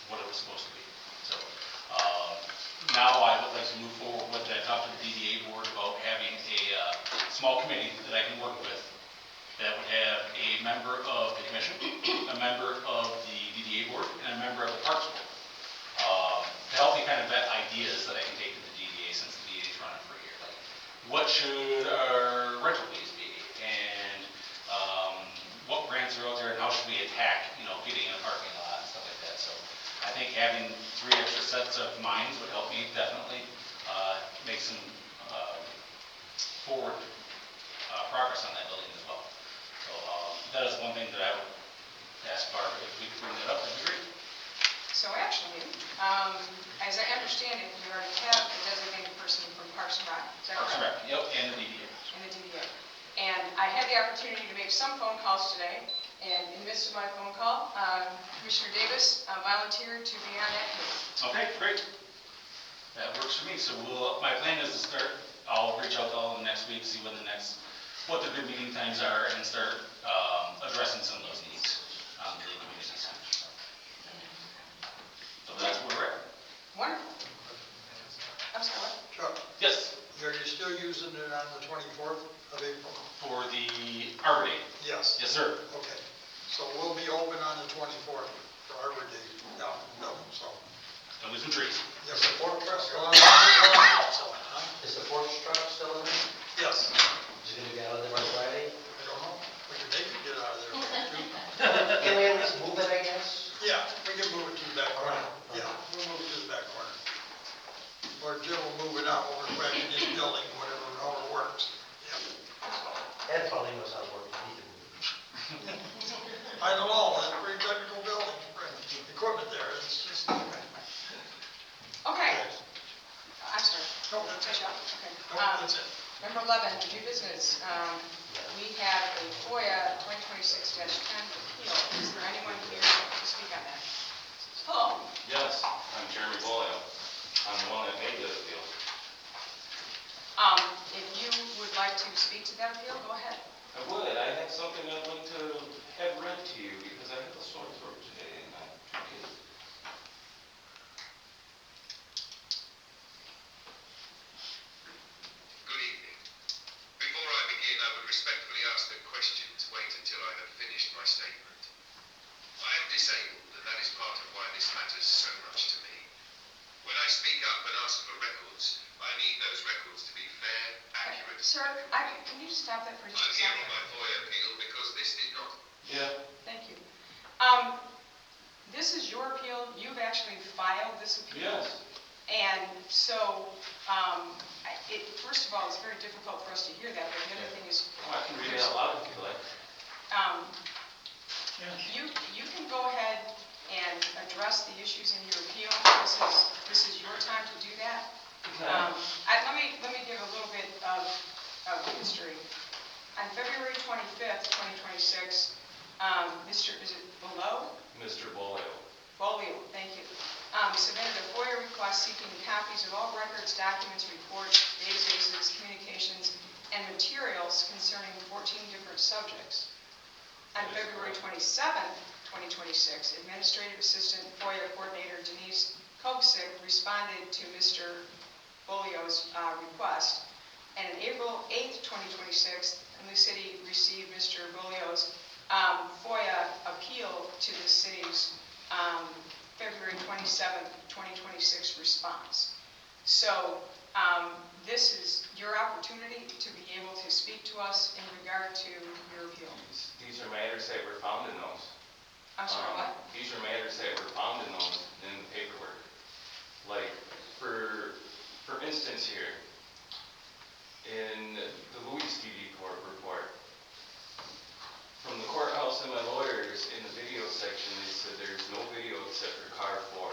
what it was supposed to be. So now I would like to move forward with that. I talked to the DDA board about having a small committee that I can work with that would have a member of the commission, a member of the DDA board, and a member of the Parks Board. kind of vet ideas that I can take to the DDA since the DDA is running for a year. Like, what should our rental fees be? And what grants are out there and how should we attack, getting in a parking lot and stuff like that. So I think having 3 extra sets of minds would help me definitely make some forward progress on that building as well. So that is one thing that I would ask Barbara, if we could bring that up, that'd be great. So actually, as I understand it, you already have a designated person from Parks and Rec, is that Parks and correct? Rec, yep, and the DDA. In the DDA. And I had the opportunity to make some phone calls today, and in the midst of my phone call, Commissioner Davis volunteered to be on that committee. Okay, great. That works for me. So my plan is to start, I'll reach out to all of them next week, see what the good meeting times are, and start addressing some of those needs on the community center. So that's where we're at. Wonderful. I'm sorry, what? Chuck, Yes, are you still using it on the 24th of April? for the Arbor Day. Yes. Yes, sir. Okay. So we'll be open on the 24th for Arbor Day down in Dublin, so. Don't lose some trees. Yes, the pork truck still on? Is the porch truck still in there? Yes. Is it gonna be out of there by Friday? I don't know. We can make it get out of there. Can we at least move it, I guess? Yeah, we can move it to the back corner. Yeah, we'll move it to the back corner. Or Jim will move it out over back in his building, whatever, however it works. Yeah. Ed probably knows how to work, he can move it. I don't know, that's a pretty technical building, equipment there, it's just. Okay. I'm sorry. No, that's it. Okay. No, that's it. Number 11, new business. We have a FOIA 2026-10 appeal. Is there anyone here to speak on that? Hello. Yes, I'm Jeremy Bolio. I'm the one that made this deal. If you would like to speak to that appeal, go ahead. I would. I have something I'd like to have read to you because I have a sore throat today and I did. Good evening. Before I begin, I would respectfully ask that questions wait until I have finished my statement. I am disabled, and that is part of why this matters so much to me. When I speak up and ask for records, I need those records to be fair, accurate. Sir, can you stop that for just a I'm here second? on my FOIA appeal because this did not. Yeah. Thank you. This is your appeal. You've actually filed this appeal. Yes. And so, first of all, it's very difficult for us to hear that, but the other thing is, Oh, I can read it out loud if you like. you can go ahead and address the issues in your appeal. This is your time to do that. Let me give a little bit of history. On February 25th, 2026, is it Below? Mr. Bolio. Bolio, thank you. Submitted a FOIA request seeking copies of all records, documents, reports, databases, communications, and materials concerning 14 different subjects. On February 27th, 2026, Administrative Assistant FOIA Coordinator Denise Kobsick responded to Mr. Bolio's request. And on April 8th, 2026, the city received Mr. Bolio's FOIA appeal to the city's February 27th, 2026 response. So this is your opportunity to be able to speak to us in regard to your appeal. These are matters that were found in those. I'm sorry, what? These are matters that were found in those, in the paperwork. Like, for instance here, in the Louis TV report, from the courthouse and my lawyers, in the video section, they said there's no video except for car 4.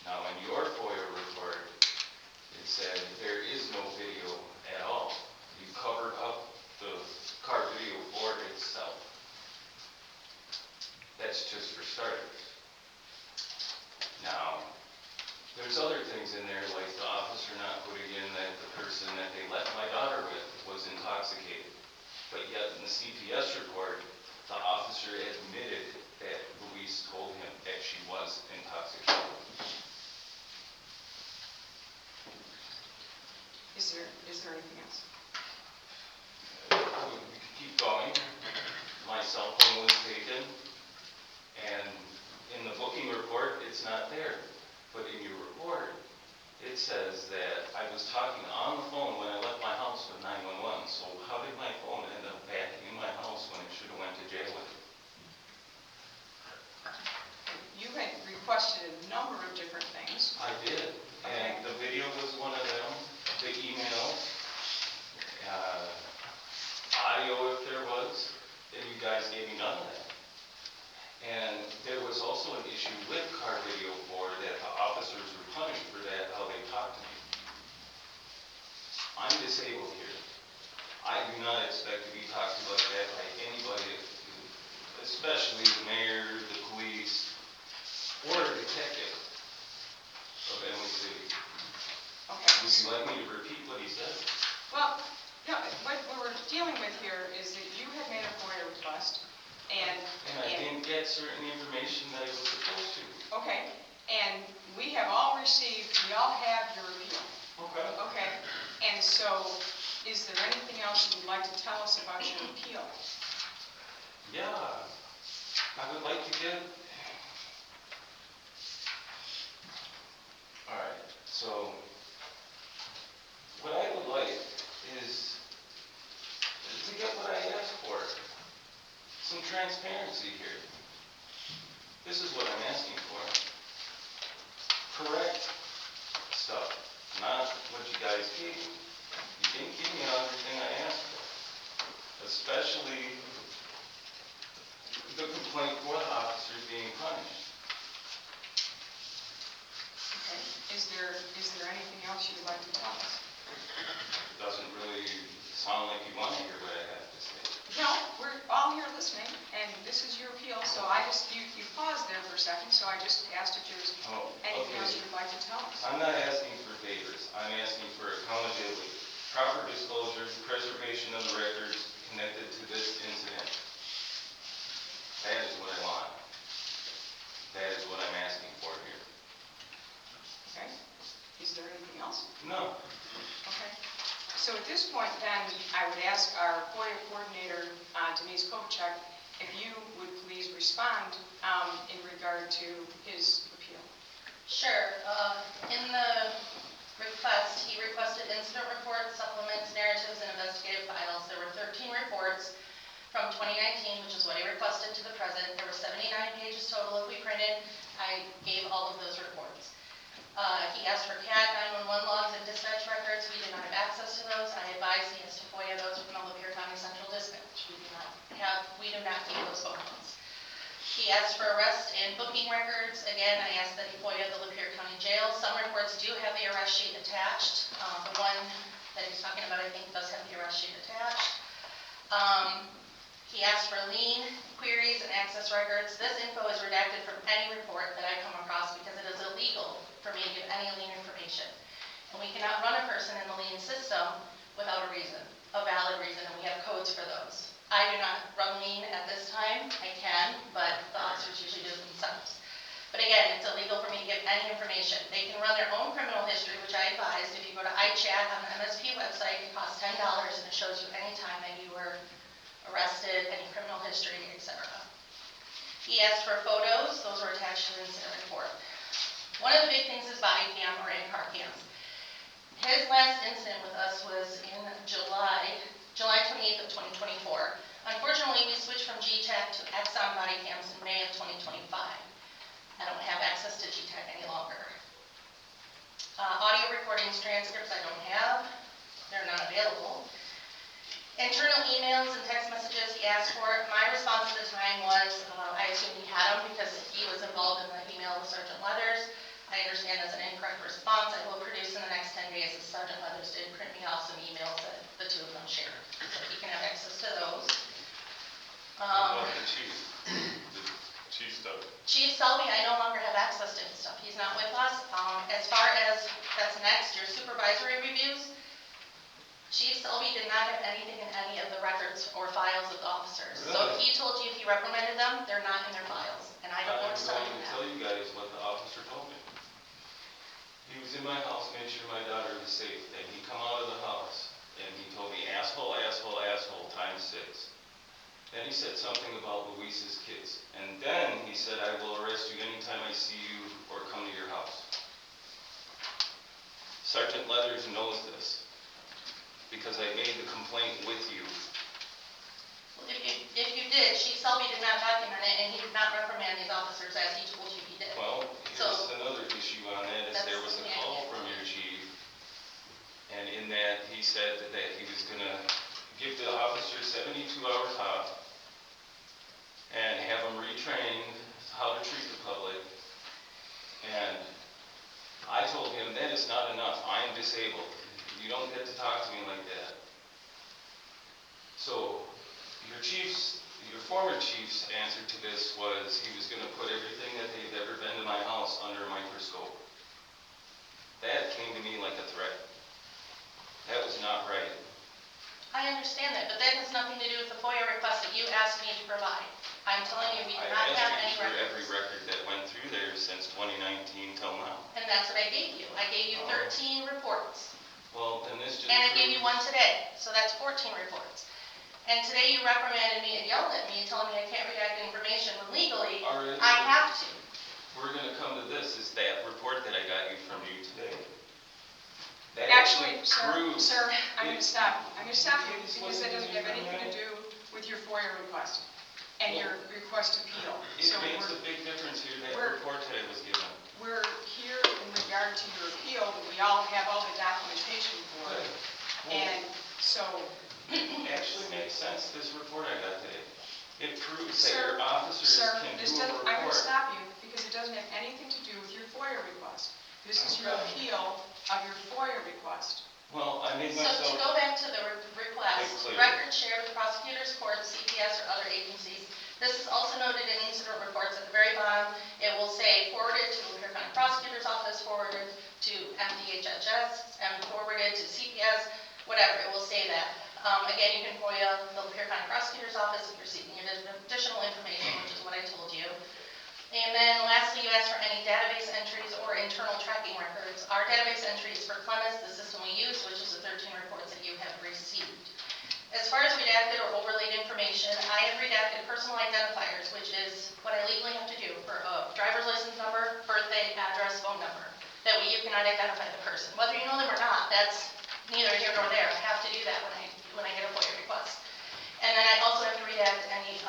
Now, in your FOIA report, it said there is no video at all. You covered up the car video board itself. That's just for starters. Now, there's other things in there, like the officer not putting in that the person that they left my daughter with was intoxicated. But yet in the CPS report, the officer admitted that Louise told him that she was intoxicated. Is there anything else? We could keep going. My cell phone was taken, and in the booking report, it's not there. But in your report, guys gave me none of that. And there was also an issue with car video 4 that the officers were punished for that, how they talked to me. I'm disabled here. I do not expect to be talked to like that by anybody, especially the mayor, the police, or a detective of Emily City. Okay. Would you like me to repeat what he said? Well, no, what we're dealing with here is that you had made a FOIA request, and... And I didn't get certain information that I was supposed to. Okay, and we have all received, we all have your appeal. Okay. Okay, and so, is there anything else you'd like to tell us about your appeal? Yeah, I would like to get... Alright, so what I would like is to get what I asked for. Some transparency here. This is what I'm asking for. Correct stuff, not what you guys gave me. You didn't give me everything I asked for. Especially the complaint for the officers being punished. Okay, is there anything else you would like to tell us? It doesn't really sound like you want to hear what I have to say. No, we're all here listening, and this is your appeal, so you paused there for a second, so I just asked if there's anything else you'd like to tell us. I'm not asking for favors. I'm asking for accountability, proper disclosure, preservation of the records connected to this incident. That is what I want. That is what I'm asking for here. Okay, is there anything else? No. Okay. So at this point, then, I would ask our FOIA coordinator, Denise Kovacek, if you would please respond in regard to his appeal. Sure. In the request, he requested incident reports, supplements, narratives, and investigative files. There were 13 reports from 2019, which is what he requested to the present. There were 79 pages total if we printed. I gave all of those reports. He asked for CAD 911 logs and dispatch records. We did not have access to those. I advised he has to FOIA those from the Lapeer County Central Dispatch. We do not keep those phone calls. He asked for arrest and booking records. Again, I asked that he FOIA the Lapeer County Jail. Some reports do have the arrest sheet attached. The one that he's talking about, I think, does have the arrest sheet attached. He asked for lien queries and access records. This info is redacted from any report that I come across because it is illegal for me to give any lien information. And we cannot run a person in the lien system without a reason, a valid reason, and we have codes for those. I do not run lien at this time. I can, but the officers usually do it themselves. But again, it's illegal for me to give any information. They can run their own criminal history, which I advised. If you go to iChat on the MSP website, it costs $10 and it shows you any time that you were arrested, any criminal history, etc. He asked for photos. Those were attached to the incident report. One of the big things is body cam or in-car cams. His last incident with us was in July 28th of 2024. Unfortunately, we switched from GTAC to Exxon body cams in May of 2025. I don't have access to GTAC any longer. Audio recordings, transcripts I don't have. They're not available. Internal emails and text messages he asked for. My response at the time was, I assumed he had them because he was involved in the email with Sergeant Leathers. I understand that's an incorrect response. I will produce in the next 10 days, as Sergeant Leathers did print me off some emails that the two of them shared. So he can have access to those. What about the chief? The chief stuff? Chief Selby, I no longer have access to his stuff. He's not with us. As far as, that's next, your supervisory reviews, Chief Selby did not have anything in any of the records or files of the officers. Really? So he told you if he reprimanded them, they're not in their files. And I don't want to tell you I'm going to that. tell you guys what the officer told me. He was in my house, made sure my daughter was safe. Then he come out of the house and he told me, asshole, asshole, asshole, ×6. Then he said something about Luis's kids. And then he said, I will arrest you anytime I see you or come to your house. Sergeant Leathers knows this because I made the complaint with you. Well, if you did, Chief Selby did not document it, and he did not reprimand these officers as he told you he did. Well, here's another issue on that, is there was a that's call from your chief, and in that, he said that he was gonna give the officers 72 hours off is not enough. I am disabled. You don't get to talk to me like that. So, your former chief's answer to this was he was gonna put everything that they've ever been to my house under a microscope. That came to me like a threat. That was not right. I understand that, but that has nothing to do with the FOIA request that you asked me to provide. I'm telling you, we do not I have asked any you for every records. record that went through there since 2019 till now. And that's what I gave you. I gave you 13 reports. Well, then this just And I gave you proves- one today, so that's 14 reports. And today you reprimanded me and yelled at me, telling me I can't redact information when legally All right. I have to. We're gonna come to this, is that report that I got you from you today. That Actually, sir, proves- I'm going to stop. I'm going to stop you because that doesn't have anything to do with your FOIA request and your request appeal. It So makes we're- a big difference here, that we're- report that I was given. We're here in regard to your appeal, that we all have all the documentation for it. And so, Actually makes sense, this report I got today. It proves that sir, your officers sir, can this do a doesn't, I'm going report. to stop you because it doesn't have anything to do with your FOIA request. This is your appeal of your FOIA request. Well, I made So to myself, go back to the request, It's clear. records shared with prosecutors, courts, CPS, or other agencies. This is also noted in incident reports at the very bottom. It will say forwarded to Lapeer County Prosecutor's Office, forwarded to MDHHS, and forwarded to CPS, whatever, it will say that. Again, you can FOIA the Lapeer County Prosecutor's Office if you're seeking additional information, which is what I told you. And then lastly, you asked for any database entries or internal tracking records. Our database entries for Clemens, the system we use, which is the 13 reports that you have received. As far as redacted or overlaid information, I have redacted personal identifiers, which is what I legally have to do for a driver's license number, birthday, address, phone number. That way you cannot identify the person. Whether you know them or not, that's neither here nor there. I have to do that when I get a FOIA request. And then I also have to redact any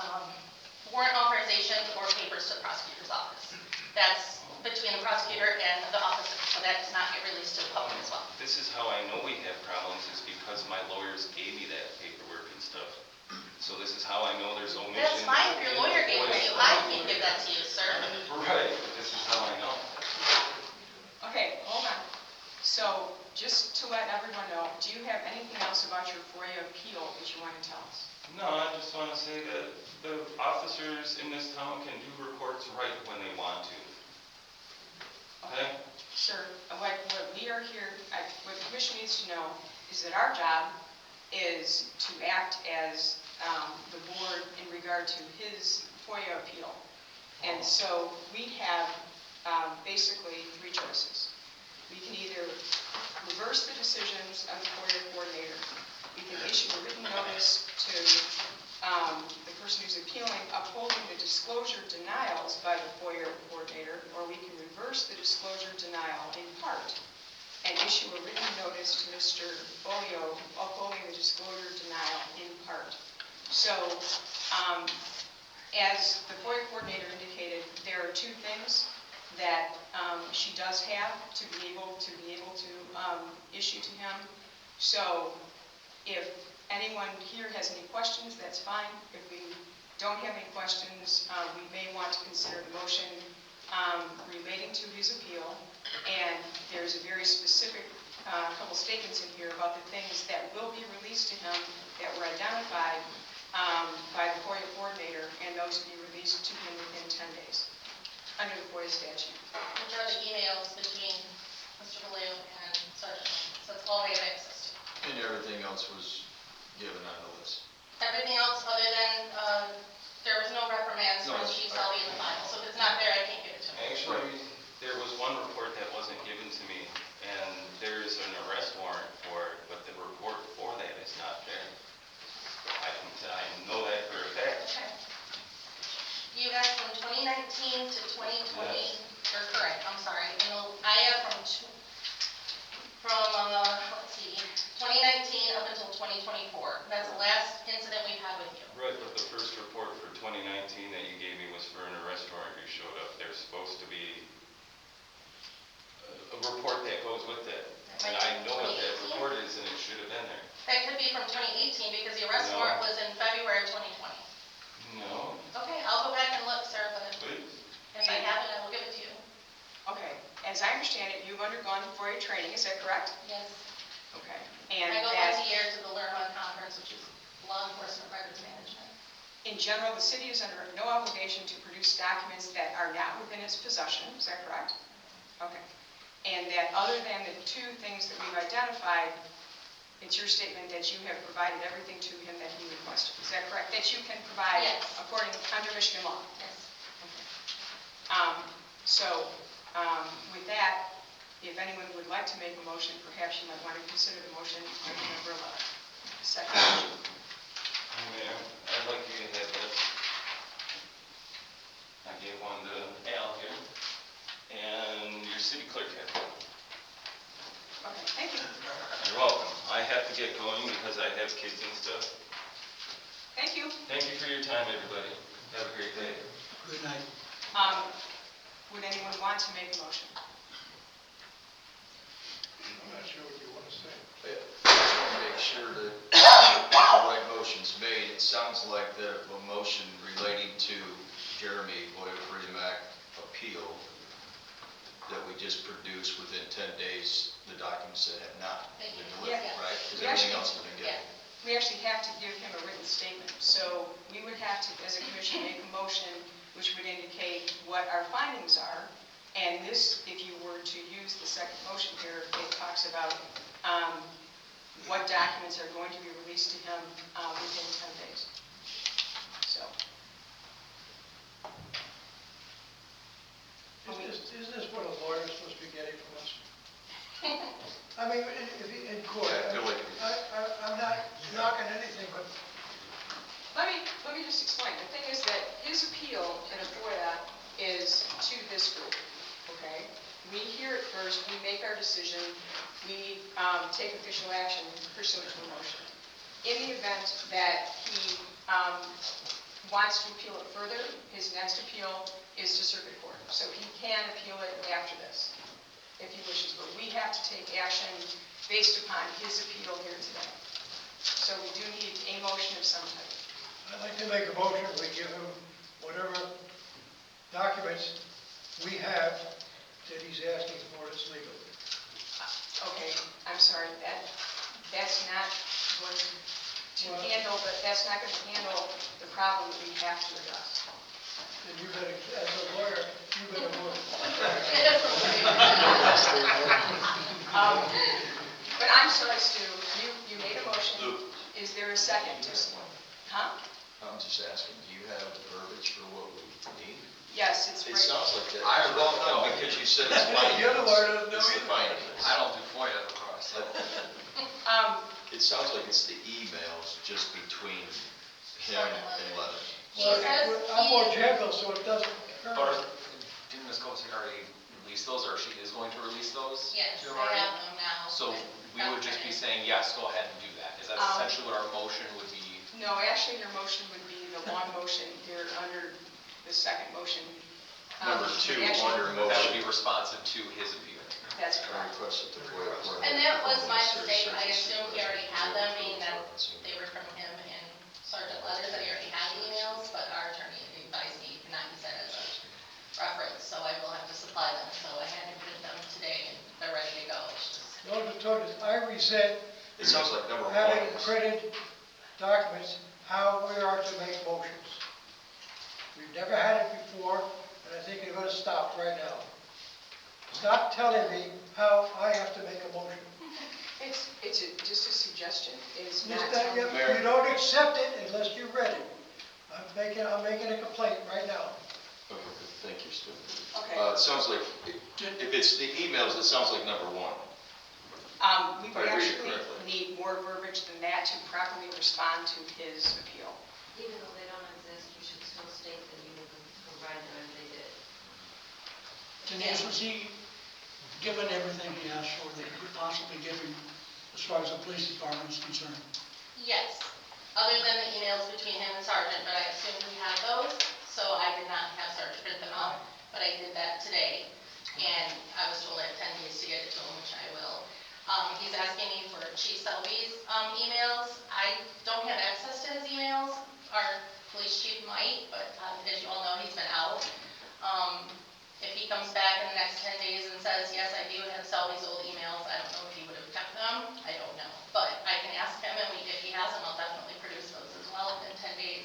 warrant authorizations or papers to the prosecutor's office. That's between the prosecutor and the officer, so that does not get released to the public as well. this is how I know we have problems, is because my lawyers gave me that paperwork and stuff. So this is how I know there's omissions. That's fine if your in the lawyer gave it to you. I can't give that to you, sir. Right, but this is how I know. Okay, hold on. So, just to let everyone know, do you have anything else about your FOIA appeal that you want to tell us? No, I just want to say that the officers in this town can do reports right when they want to. Okay? Sir, like what we are here, what the commission needs to know is that our job is to act as the board in regard to his FOIA appeal. And so we have basically three choices. We can either reverse the decisions of the FOIA coordinator. We can issue a written notice to the person who's appealing, upholding the disclosure denials by the FOIA coordinator, or we can reverse the disclosure denial in part and issue a written notice to Mr. Bolio, upholding the disclosure denial in part. So, as the FOIA coordinator indicated, there are two things that she does have to be able to issue to him. So, if anyone here has any questions, that's fine. If we don't have any questions, we may want to consider the motion relating to his appeal. And there's a very specific couple statements in here about the things that will be released to him that were identified by the FOIA coordinator, and those will be released to him within 10 days under the FOIA statute. Which are the emails between Mr. Baloo and Sergeant. So that's all we have access to. And everything else was given on the list. Everything else other than, there was no reprimands No, from that's Chief fine. Selby in the file. So if it's not there, I can't give it to him. Actually, there was one report that wasn't given to me, and there is an arrest warrant for it, but the report for that is not there. I know that for a fact. Okay. You have from 2019 to 2020, Yes. or correct, I'm sorry. I have let's see, 2019 up until 2024. That's the last incident we've had with you. Right, but the first report for 2019 that you gave me was for an arrest warrant you showed up. There's supposed to be a report that goes with that. And I know what that is that correct? Yes. Okay. And I go that, once a year to the Learn One Conference, which is law enforcement records management. in general, the city is under no obligation to produce documents that are not within its possession, is that correct? Okay. And that other than the two things that we've identified, it's your statement that you have provided everything to him that he requested, is that correct? That you can provide Yes. according, under Michigan law? Yes. So, with that, if anyone would like to make a motion, perhaps you might want to consider the motion item number 11. Second motion. Mayor, I'd like you to have that. I gave one to Al here, and your city clerk had one. Okay, thank you. You're welcome. I have to get going because I have kids and stuff. Thank you. Thank you for your time, everybody. Have a great day. Good night. Would anyone want to make a motion? I'm not sure what you want to say. I just want to make sure that the right motion's made. It sounds like the motion relating to Jeremy Boyer Freedom Act appeal that we just produced within 10 days, the documents that have not been delivered, Yeah. right? Because We everything actually- else has been given. We actually have to give him a written statement. So we would have to, as a commission, make a motion which would indicate what our findings are. And this, if you were to use the second motion here, it talks about what documents are going to be released to him within 10 days. So. Isn't this what a lawyer is supposed to be getting from us? I mean, in court, I'm not knocking anything, but Let me just explain. The thing is that his appeal in a FOIA is to this group, okay? We hear it first, we make our decision, we take official action pursuant to a motion. In the event that he wants to appeal it further, his next appeal is to circuit court. So he can appeal it after this, if he wishes, but we have to take action based upon his appeal here today. So we do need a motion of some type. I'd like to make a motion, we give him whatever documents we have that he's asking for us legally. Okay, I'm sorry, that's not going to handle, but that's not going to handle the problem that we have to address. And you better, as a lawyer, you better move. But I'm sorry, Stu, you made a motion. Is there a second to, huh? I'm just asking, do you have verbiage for what we need? Yes, it's It right. sounds like that. I don't know. Because you said it's findings. The other lawyer doesn't know It's the either. findings. I don't do FOIA, of course. It sounds like it's the emails just between him and Leonard. He says I'm more he, gentle, so it doesn't But hurt. didn't Ms. Kovacic already release those, or she is going to release those? yes, to him I already? have them now. So we would just be saying, yes, go ahead and do that. Is that essentially what our motion would be? No, actually, your motion would be the long motion here under the second motion. Number two, Actually, under That would motion. be responsive to his appeal. That's I correct. requested the FOIA for. And that was my mistake. I assumed he already had them, being that they were from him in sergeant letters, that he already had the emails, but our attorney advised me not to use that as a reference, so I will have to supply them. So I had to print them today, and they're ready to go. It's just, No, the talk is, I resent It sounds like number one having is. printed documents, how we are to make motions. We've never had it before, and I think you're going to stop right now. Stop telling me how I have to make a motion. It's just a suggestion. It's Just not. that you don't accept it unless you read it. I'm making a complaint right now. Okay, good. Thank you, Stu. Okay. It sounds like, if it's the emails, it sounds like number one. We If would I read it actually correctly. need more verbiage than that to properly respond to his appeal. Even though they don't exist, you should still state that you will provide them as they did. Denise, was he given everything he asked for that he could possibly give him as far as the police department is concerned? yes, other than the emails between him and sergeant, but I assumed he had those, so I did not have sergeant print them out, but I did that today. And I was told I have 10 days to get it to him, which I will. He's asking me for Chief Selby's emails. I don't have access to his emails. Our police chief might, but as you all know, he's been out. If he he comes back in the next 10 days and says, yes, I do have Selby's old emails, I don't know if he would have kept them, I don't know. But I can ask him, and if he has them, I'll definitely produce those as well in 10 days.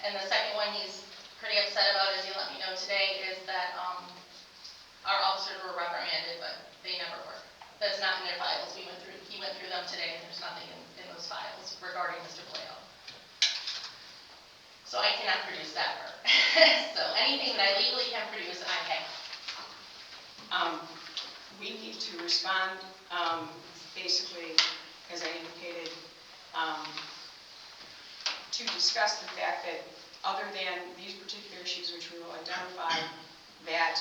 And the second one he's pretty upset about, as you let me know today, is that our officers were reprimanded, but they never were. That's not in their files. He went through them today, and there's nothing in those files regarding Mr. Vallejo. So I cannot produce that part. So anything that I legally can produce, I can. We need to respond, basically, as I indicated, to discuss the fact that other than these particular issues, which we will identify, that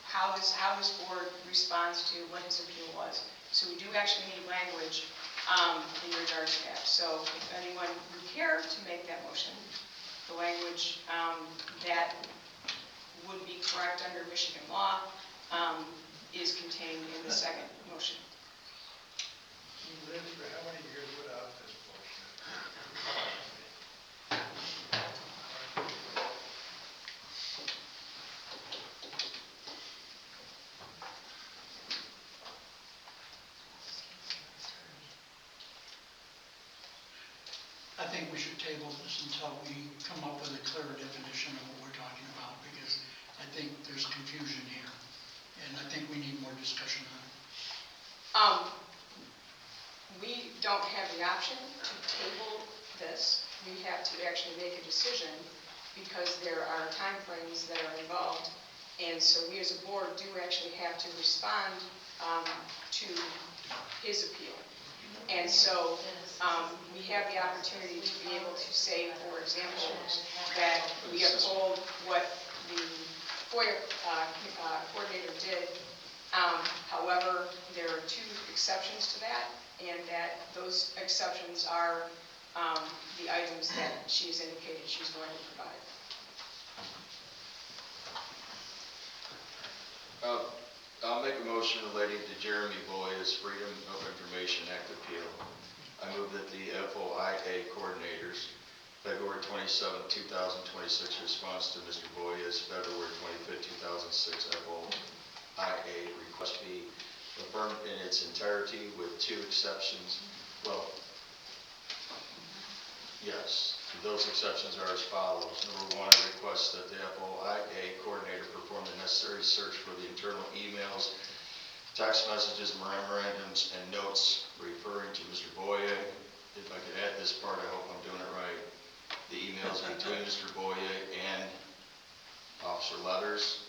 how this board responds to what his appeal was. So we do actually need language in regard to that. So if anyone would care to make that motion, the language that would be correct under Michigan law is contained in the second motion. You lived for how many years without this bullshit? I think we should table this until we come up with a clearer definition of what we're talking about, because I think there's confusion here, and I think we need more discussion on it. We don't have the option to table this. We have to actually make a decision because there are timeframes that are involved. And so we as a board do actually have to respond to his appeal. And so we have the opportunity to be able to say, for example, that we uphold what the FOIA coordinator did. However, there are two exceptions to that, and that those exceptions are the items that she's indicated she's going to provide. I'll make a motion relating to Jeremy Boyes' Freedom of Information Act appeal. I move that the FOIA coordinators, February 27, 2026 response to Mr. Boyes' February 25, 2006 FOIA request be affirmed in its entirety with two exceptions. Well, yes, those exceptions are as follows. Number one, I request that the FOIA coordinator perform the necessary search for the internal emails, text messages, memorandums, and notes referring to Mr. Boye. If I could add this part, I hope I'm doing it right. The emails between Mr. Boye and Officer Leathers,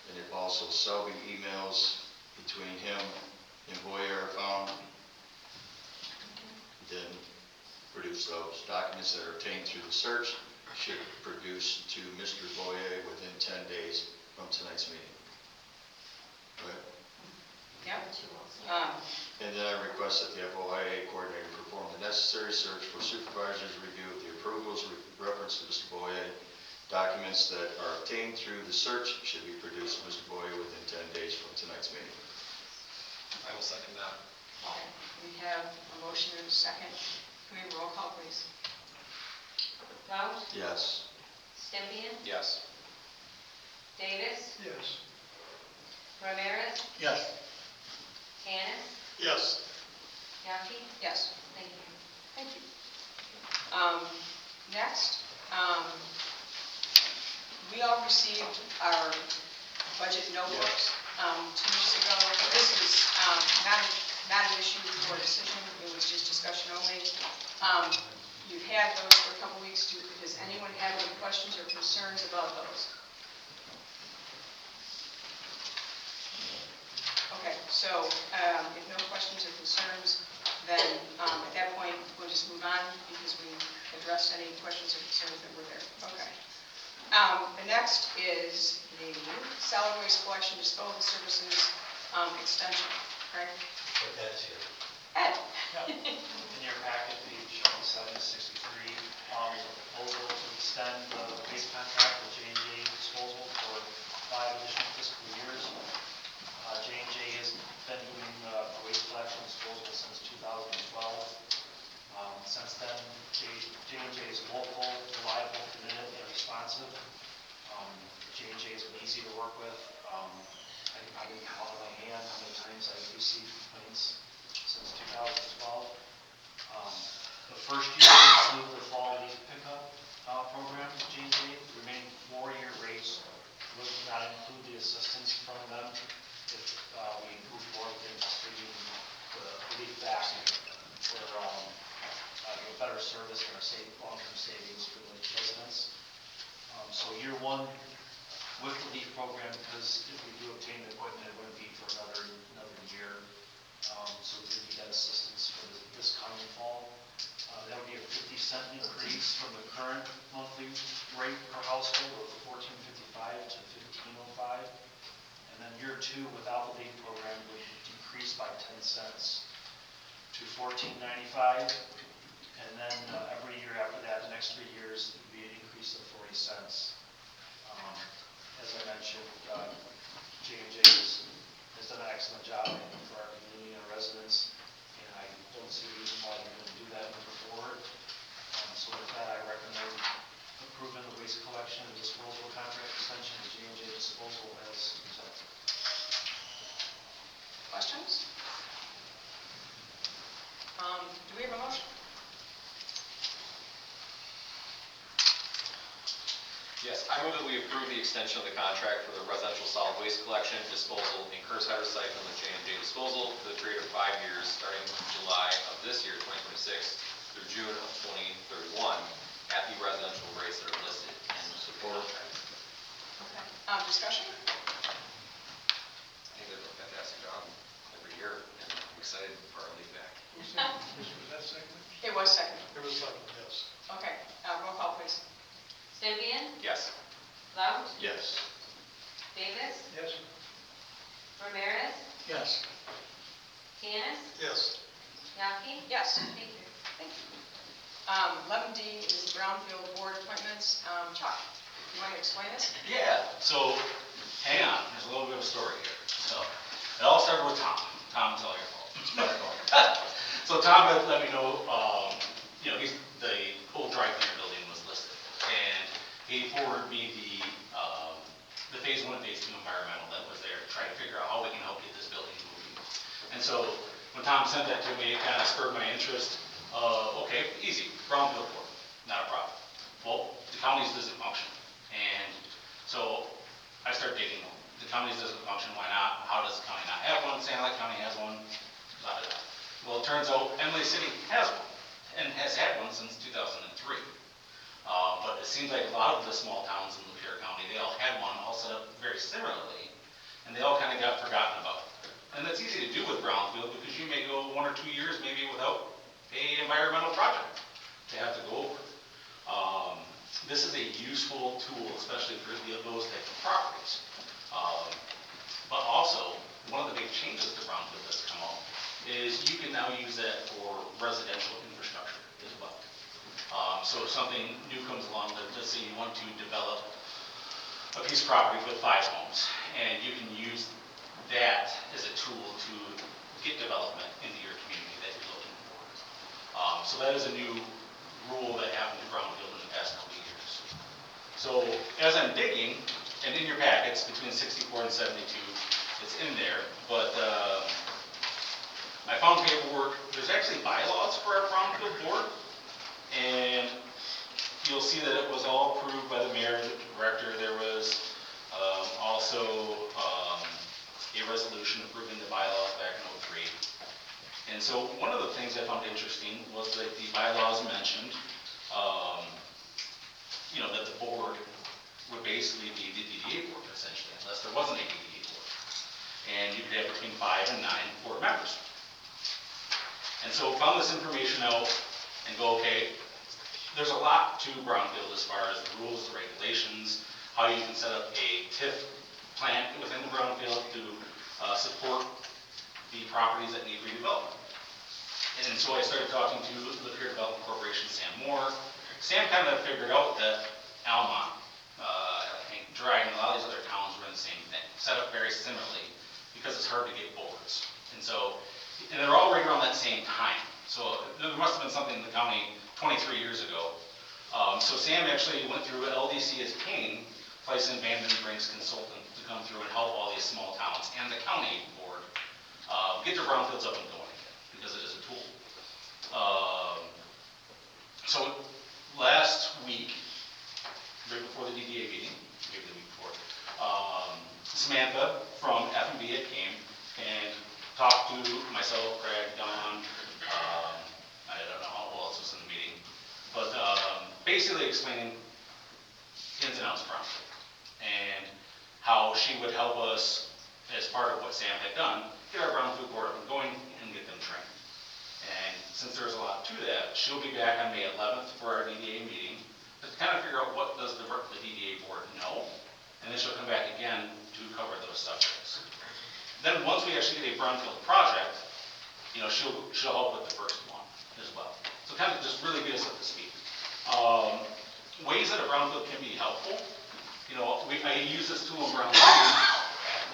and if also Selby emails between him and Boye are found, then produce those. Documents that are obtained through the search should produce to Mr. Boye within 10 days from tonight's meeting. Right? Yep. And then I request that the FOIA coordinator perform the necessary search for supervisor's review of the approvals with reference to Mr. Boye. Documents that are obtained through the search should be produced to Mr. Boye within 10 days from tonight's meeting. I will second that. Okay. We have a motion and a second. Can we have a roll call, please? Rausch, Yes. Stempien, Yes. Davis, Yes. Ramirez, Yes. Cannis, Yes. Yaki. Yes. Thank you. Thank you. Next, we all received our budget notebooks 2 weeks ago. This is not an issue for decision, it was just discussion only. You've had those for a couple weeks. Does anyone have any questions or concerns about those? Okay, so if no questions or concerns, then at that point, we'll just move on because we addressed any questions or concerns that were there. Okay. The next is the solid waste collection disposal services extension. Craig? Ed's here. Ed? In your packet, page 7 to 63, is a proposal to extend the waste contract with J&J Disposal for 5 additional fiscal years. J&J has been doing waste collection disposal since 2012. Since then, J&J is local, reliable, committed, and responsive. J&J has been easy to work with. I can count on my hand how many times I've received complaints since 2012. The first year we included the fall leaf pickup program with J&J. The remaining 4-year rates would not include the assistance from them if we move forward in distributing the leaf back for better service and our long-term savings for the residents. So year one with the LEAF program, because if we do obtain the equipment, it wouldn't be for another year. So we need that assistance for this coming fall. That would be a 50-cent increase from the current monthly rate per household of $14.55 to $15.05. And then year two without the LEAF program would decrease by 10 cents to $14.95. And then every year after that, the next 3 years, it would be an increase of 40 cents. As I mentioned, J&J has done an excellent job for our community and our residents, and I don't see a reason why we couldn't do that moving forward. So with that, I recommend approving the waste collection and disposal contract extension to J&J Disposal as presented. Questions? Do we have a motion? Yes, I move that we approve the extension of the contract for the residential solid waste collection, disposal, and curbside recycling with J&J Disposal for the period of 5 years, starting July of this year, 2026, through June of 2031, at the residential rates that are listed in support. Okay. Discussion? I think they do a fantastic job every year, and I'm excited for our lead back. Was that second? It was second. It was second, yes. Okay, roll call, please. Symbian, Yes. Blount, Yes. Davis, Yes. Ramirez, Yes. Cannis, Yes. Yaki. Yes. Thank you. Thank you. 11D is the Brownfield Board appointments. Chuck, you want to explain this? Yeah, so, hang on, there's a little bit of a story here. So, it all started with Tom. Tom, it's all your fault. So Tom had let me know, he's the old dry cleaner building was listed. And he forwarded me the phase 1 and phase 2 environmental that was there to try to figure out how we can help get this building moving. And so, when Tom sent that to me, it kind of spurred my interest. Okay, easy, Brownfield Board, not a problem. Well, the counties doesn't function. And so I started digging. The counties doesn't function, why not? How does the county not have one? Sand Lake County has one. Blah, blah, blah. Well, it turns out Emily City has one and has had one since 2003. But it seems like a lot of the small towns in Lapeer County, they all had one all set up very similarly, and they all kind of got forgotten about. And that's easy to do with Brownfield because you may go 1 or 2 years maybe without an environmental project to have to go over. This is a useful tool, especially for those types of properties. But also, one of the big changes to Brownfield that's come up is you can now use that for residential infrastructure as well. So if something new comes along, let's say you want to develop a piece of property with 5 homes, and you can use that as a tool to get development into your community that you're looking for. So that is a new rule that happened in Brownfield in the past couple of years. So as I'm digging, and in your packets, between 64 and 72, it's in there, but I found paperwork. There's actually bylaws for our Brownfield Board, and you'll see that it was all approved by the mayor, the director. There was also a resolution approving the bylaws back in '03. And so one of the things I found interesting was that the bylaws mentioned, that the board would basically be the DDA board, essentially, unless there wasn't a DDA board. And you could have between 5 and 9 board members. And so found this information out and go, okay, there's a lot to Brownfield as far as the rules, the regulations, how you can set up a TIF plant within the Brownfield to support the properties that need redevelopment. And so I started talking to Lapeer Development Corporation, Sam Moore. Sam kind of figured out that Almont, Dryden, a lot of these other towns were in the same thing, set up very similarly because it's hard to get boards. And they're all right around that same time. So there must have been something in the county 23 years ago. So Sam actually went through LDC as Kane, Tyson Vanden Brink's consultant to come through and help all these small towns and the county board get their brownfields up and going again, because it is a tool. So last week, right before the DDA meeting, maybe the week before, Samantha from F&B had came and talked to myself, Craig, Don, I don't know who else was in the meeting, but basically explaining ins and outs of brownfield and how she would help us, as part of what Sam had done, get our brownfield board up and going and get them trained. And since there's a lot to that, she'll be back on May 11th for our DDA meeting to kind of figure out what does the DDA board know, and then she'll come back again to cover those subjects. Then once we actually get a brownfield project, you know, she'll help with the first one as well. So kind of just really get us up to speed. Ways that a brownfield can be helpful. You know, I use this tool in Brown City.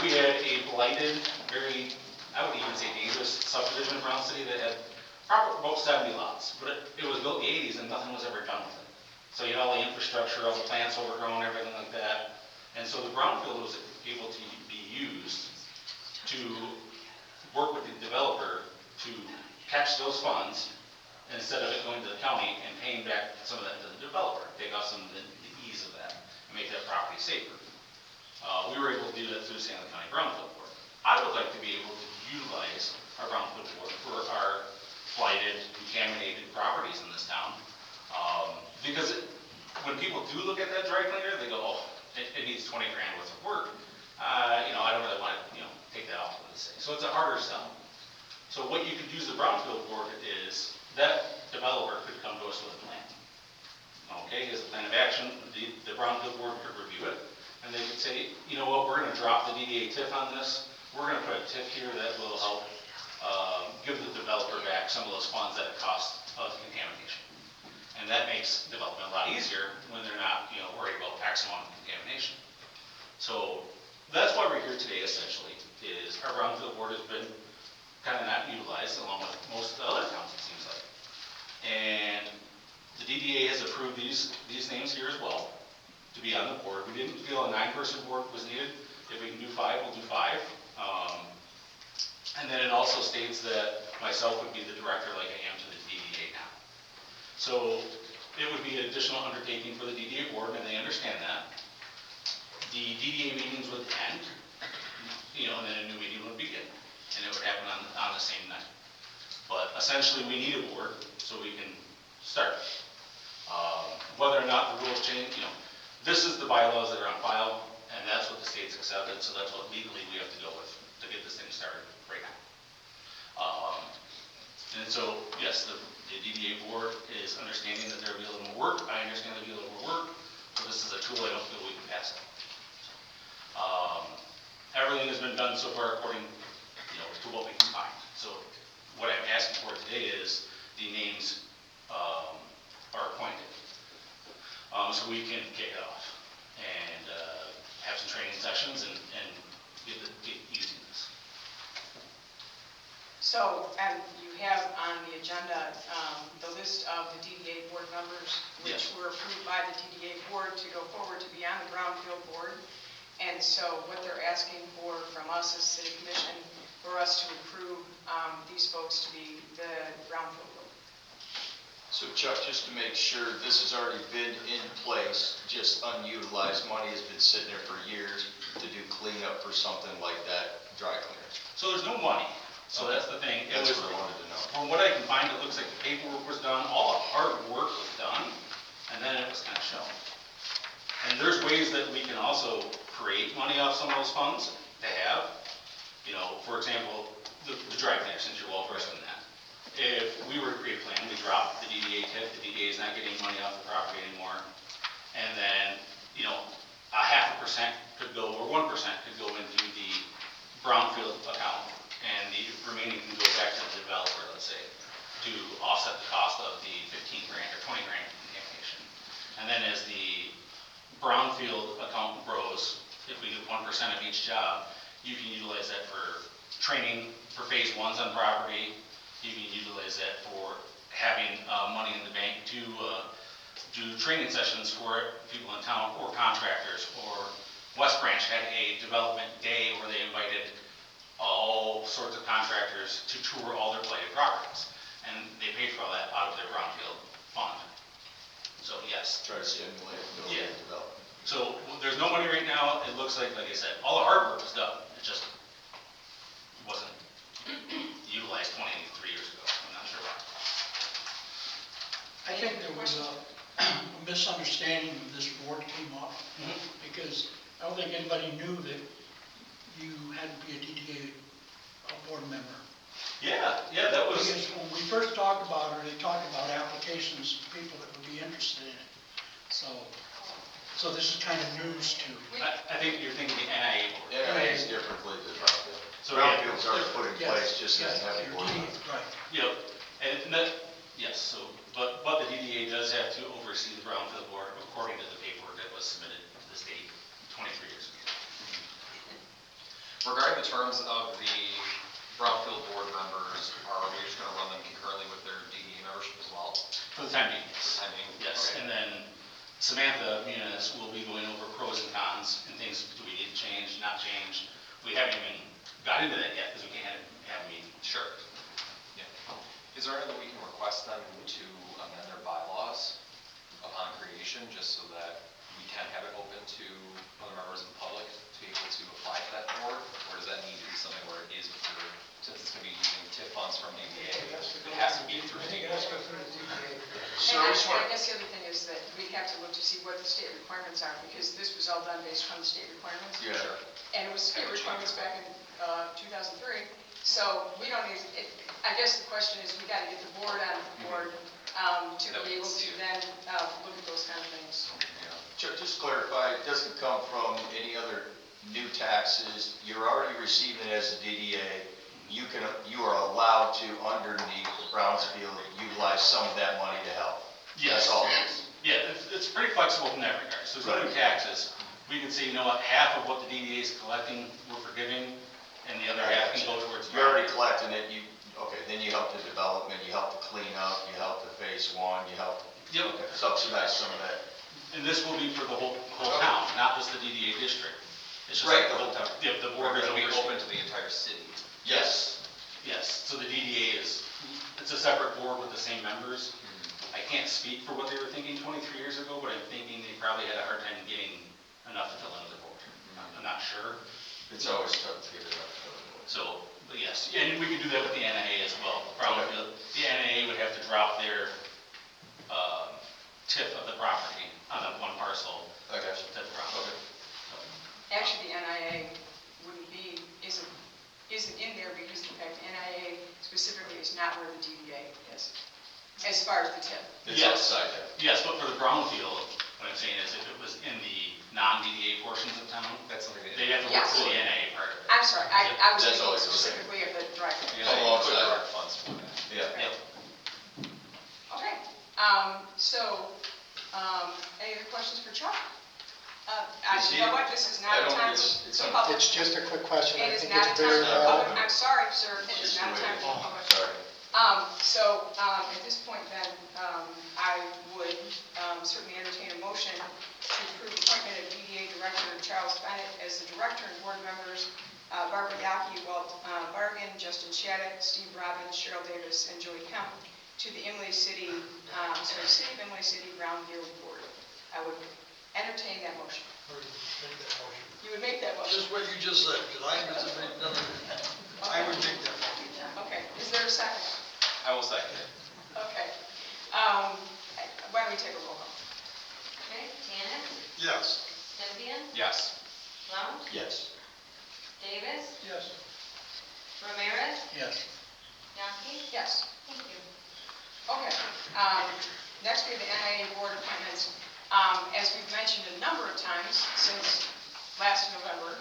We had a blighted, very, I would even say dangerous subdivision in Brown City that had probably about 70 lots, but it was built in the 80s and nothing was ever done with it. So you had all the infrastructure, all the plants overgrown, everything like that. And so the brownfield was able to be used to work with the developer to catch those funds instead of it going to the county and paying back some of that to the developer. Take off some of the ease of that and make that property safer. We were able to do that through the San Luis County Brownfield Board. I would like to be able to utilize our Brownfield Board for our blighted, contaminated properties in this town. Because when people do look at that dry cleaner, they go, oh, it needs 20 grand worth of work. You know, I don't really want to, you know, take that off of the say. So it's a harder sell. So what you could use the Brownfield Board is that developer could come to us with a plan. Okay, here's a plan of action. The Brownfield Board could review it, and they could say, you know what, we're going to drop the DDA TIF on this. We're going to put a TIF here that will help give the developer back some of those funds that it cost of the contamination. And that makes development a lot easier when they're not, you know, worried about X amount of contamination. So that's why we're here today, essentially, is our Brownfield Board has been kind of not utilized, along with most of the other towns, it seems like. And the DDA has approved these names here as well to be on the board. We didn't feel a 9-person board was needed. If we can do 5, we'll do 5. And then it also states that myself would be the director like I am to the DDA now. So it would be an additional undertaking for the DDA board, and they understand that. The DDA meetings would end, you know, and then a new meeting would begin. And it would happen on the same night. But essentially, we need a board so we can start. Whether or not the rules change, you know, this is the bylaws that are on file, and that's what the state's accepted, so that's what legally we have to go with to get this thing started right now. And so, yes, the DDA board is understanding that there'll be a little more work. I understand there'll be a little more work, but this is a tool I don't feel we can pass it. Everything has been done so far according, you know, to what we can find. So what I'm asking for today is the names are appointed. So we can kick it off and have some training sessions and get using this. So, and you have on the agenda the list of the DDA board members, which were approved by the DDA board to go forward to be on the Brownfield board. And so what they're asking for from us as City Commission, for us to approve these folks to be the Brownfield board. So Chuck, just to make sure, this has already been in place, just unutilized money has been sitting there for years to do cleanup for something like that, dry cleaners. So there's no money. So that's the thing. That's what I wanted to know. From what I can find, it looks like the paperwork was done, all the hard work was done, and then it was kind of shown. And there's ways that we can also create money off some of those funds to have. You know, for example, the dry cleaner, since you're well versed in that. If we were to create a plan, we drop the DDA TIF, the DDA is not getting money off the property anymore. And then, you know, 0.5% could go, or 1% could go into the Brownfield account, and the remaining can go back to the developer, let's say, to offset the cost of the 15 grand or 20 grand contamination. And then as the Brownfield account grows, if we do 1% of each job, you can utilize that for training for phase 1s on property. You can utilize that for having money in the bank to do training sessions for people in town or contractors, or West Branch had a development day where they invited all sorts of contractors to tour all their blighted properties. And they paid for all that out of their brownfield fund. So yes. Try to stimulate Yeah. development. So there's no money right now. It looks like I said, all the hard work was done. It just wasn't utilized 23 years ago. I'm not sure why. I think there was a misunderstanding when this board came up, because I don't think anybody knew that you had to be a DDA board member. Yeah, that was. Because when we first talked about it, they talked about applications, people that would be interested in it. So this is kind of news to. I think you're thinking the NIA board. NIA is differently than brownfield. So Brownfield's already put in Yes, place, just yes, not having your board. DDA, right. Yep, and that, yes, so, but the DDA does have to oversee the brownfield board according to the paperwork that was submitted to the state 23 years ago. Regarding the terms of the brownfield board members, are we just gonna run them concurrently with their DDA membership as well? For the time being, For the time being? yes, Okay. and then Samantha Muniz will be going over pros and cons and things, do we need to change, not change? We haven't even got into that yet, because we can't have a meeting. Sure. Yeah. Is there any that we can request them to amend their bylaws upon creation, just so that we can have it open to other members of the public to be able to apply to that board? Or does that need to be something where it is through, since it's going to be using TIF funds from DDA, it has to be through I think it DDA? has to go through the DDA. And I guess the other thing is that we'd have to look to see what the state requirements are, because this was all done based on the state requirements. Yeah. And it was state requirements back in 2003, so we don't need, I guess the question is, we gotta get the board on board to be able to then look at those kind of things. Just clarify, it doesn't come from any other new taxes. You're already receiving it as a DDA. You are allowed to, underneath the Brownsfield, utilize some of that money to help. Yes. That's all it is. Yeah, it's pretty flexible in that regard. So there's no new taxes. We can say, you know what, half of what the DDA is collecting, we're forgiving, and the other half can go towards. You're already collecting it, okay, then you help the development, you help the cleanup, you help the phase one, you help subsidize some of that. And this will be for the whole town, not just the DDA district. It's just Right, the whole town. Yeah, the board is Are we overseeing. open to the entire city? Yes, yes. So the DDA it's a separate board with the same members. I can't speak for what they were thinking 23 years ago, but I'm thinking they probably had a hard time getting enough to fill another board. I'm not sure. It's always tough to get it up. So, but yes, and we could do that with the NIA as well. Probably the NIA would have to drop their tip of the property on that one parcel. I got you. To the property. Actually, the NIA isn't in there, because in fact, NIA specifically is not where the DDA is, as far as the tip. It's Yes. outside there. Yes, but for the brownfield, what I'm saying is if it was in the non-DDA portions of town, That's something that. they'd have to work for the NIA part of it. I'm sorry, I was That's all thinking you're saying. specifically of the driveway. You're gonna Alongside. put direct funds for that. Yeah. Yep. Okay, any other questions for Chuck? You know what, this is not a time for public. It's just a quick question. It I is think not a it's time very for valid. public, I'm sorry, sir, it is Just not a the way time it for is. public. Sorry. At this point then, I would certainly entertain a motion to approve appointment of DDA Director Charles Bennett as the director and board members, Barbara Yockey, Walt Bargan, Justin Shattuck, Steve Robbins, Cheryl Davis, and Joey Kemp to the City of Imlay City Brownfield Board. I would entertain that motion. Make that motion. You would make that motion? Just what you just said, because I would make that motion. Okay, is there a second? I will second it. Okay. Why don't we take a roll call? Okay, Tanis, Yes. Stempien, Yes. Blount, Yes. Davis, Yes. Ramirez, Yes. Yankee. Yes. Thank you. Okay. Next, we have the NIA board appointments. As we've mentioned a number of times since last November,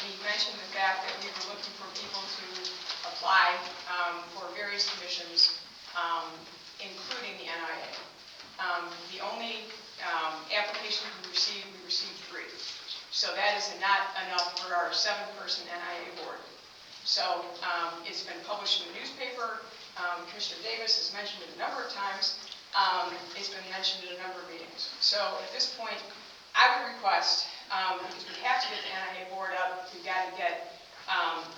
we mentioned the fact that we were looking for people to apply for various commissions, including the NIA. The only application we received 3. So that is not enough for our 7-person NIA board. So it's been published in the newspaper. Commissioner Davis has mentioned it a number of times It's been mentioned in a number of meetings. So at this point, I would request, because we have to get the NIA board up, we've got to get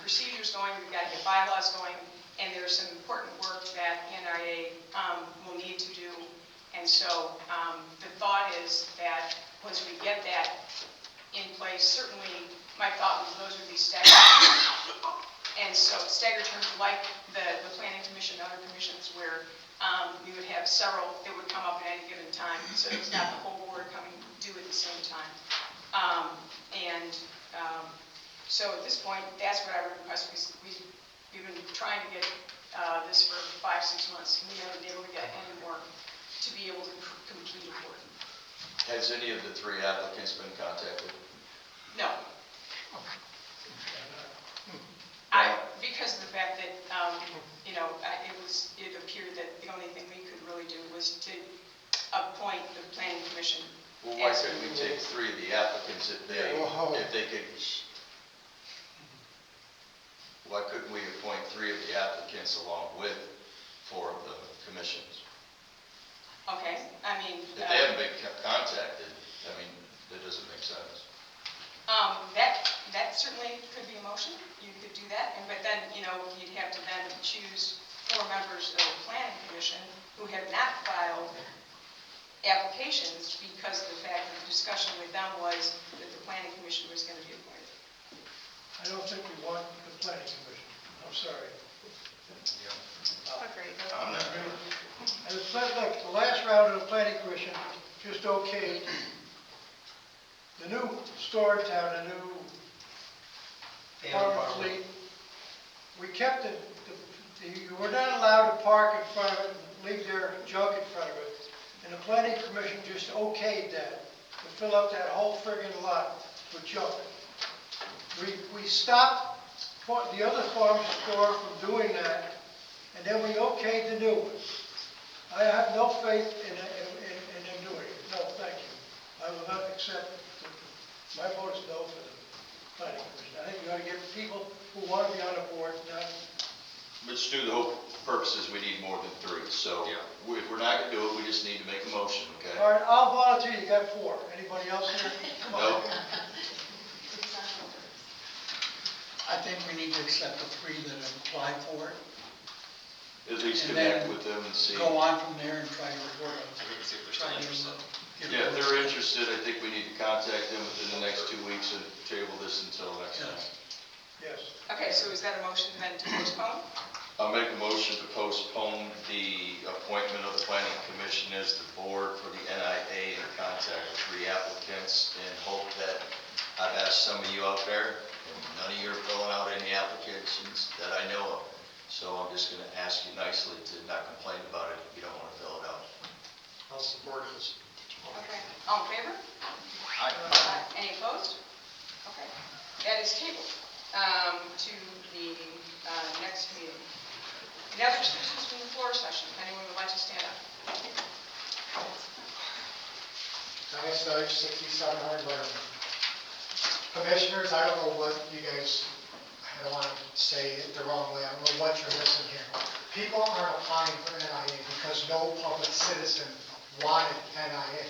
procedures going, we've got to get bylaws going, and there's some important work that NIA will need to do. And so the thought is that once we get that in place, certainly my thought was those would be staggered terms. And so staggered terms like the planning commission, other commissions where we would have several that would come up at any given time. So it's not the whole board coming due at the same time. So at this point, that's what I would request. We've been trying to get this for 5-6 months, and we haven't been able to get any more to be able to complete the work. Has any of the 3 applicants been contacted? No. Because of the fact that, it appeared that the only thing we could really do was to appoint the planning commission. Well, why couldn't we take 3 of the applicants if they could? Why couldn't we appoint 3 of the applicants along with 4 of the commissions? Okay, I mean. If they haven't been contacted, I mean, that doesn't make sense. That certainly could be a motion. You could do that, but then, you'd have to then choose 4 members of the planning commission who have not filed applications because of the fact that the discussion with them was that the planning commission was going to be appointed. I don't think we want the planning commission. I'm sorry. And it's not like the last round of the planning commission just okayed the new store in town, the new farm fleet. We kept it, you were not allowed to park in front of it and leave their junk in front of it. And the planning commission just okayed that, to fill up that whole friggin' lot with junk. We stopped the other farm store from doing that, and then we okayed the new one. I have no faith in them doing it. No, thank you. I will not accept it. My vote is no for the planning commission. I think we ought to get people who want to be on the board, not. But Stu, the whole purpose is we need more than 3. So if we're not going to do it, we just need to make a motion, okay? All right, I'll volunteer. You got 4. Anybody else here? Come on. No. I think we need to accept the 3 that have applied for it. At least And connect then with them and see. Go on from there and try to report them. See if they're still interested. Yeah, if they're interested, I think we need to contact them within the next 2 weeks and table this until next time. Yes. Okay, so is that a motion then to postpone? I'll make a motion to postpone the appointment of the planning commission as the board for the NIA and contact the 3 applicants and hope that I've asked some of you out there, and none of you are filling out any applications that I know of. So I'm just going to ask you nicely to not complain about it if you don't want to fill it out. I'll support this. Okay. All in favor? Aye. Any opposed? Okay. That is tabled to the next meeting. Any other citizens from the floor session? Anyone would like to stand up? Dennis Deitch, 6700 Letterman. Commissioners, I don't know what you guys, I don't want to say it the wrong way, I don't know what you're missing here. People aren't applying for NIA because no public citizen wanted NIA.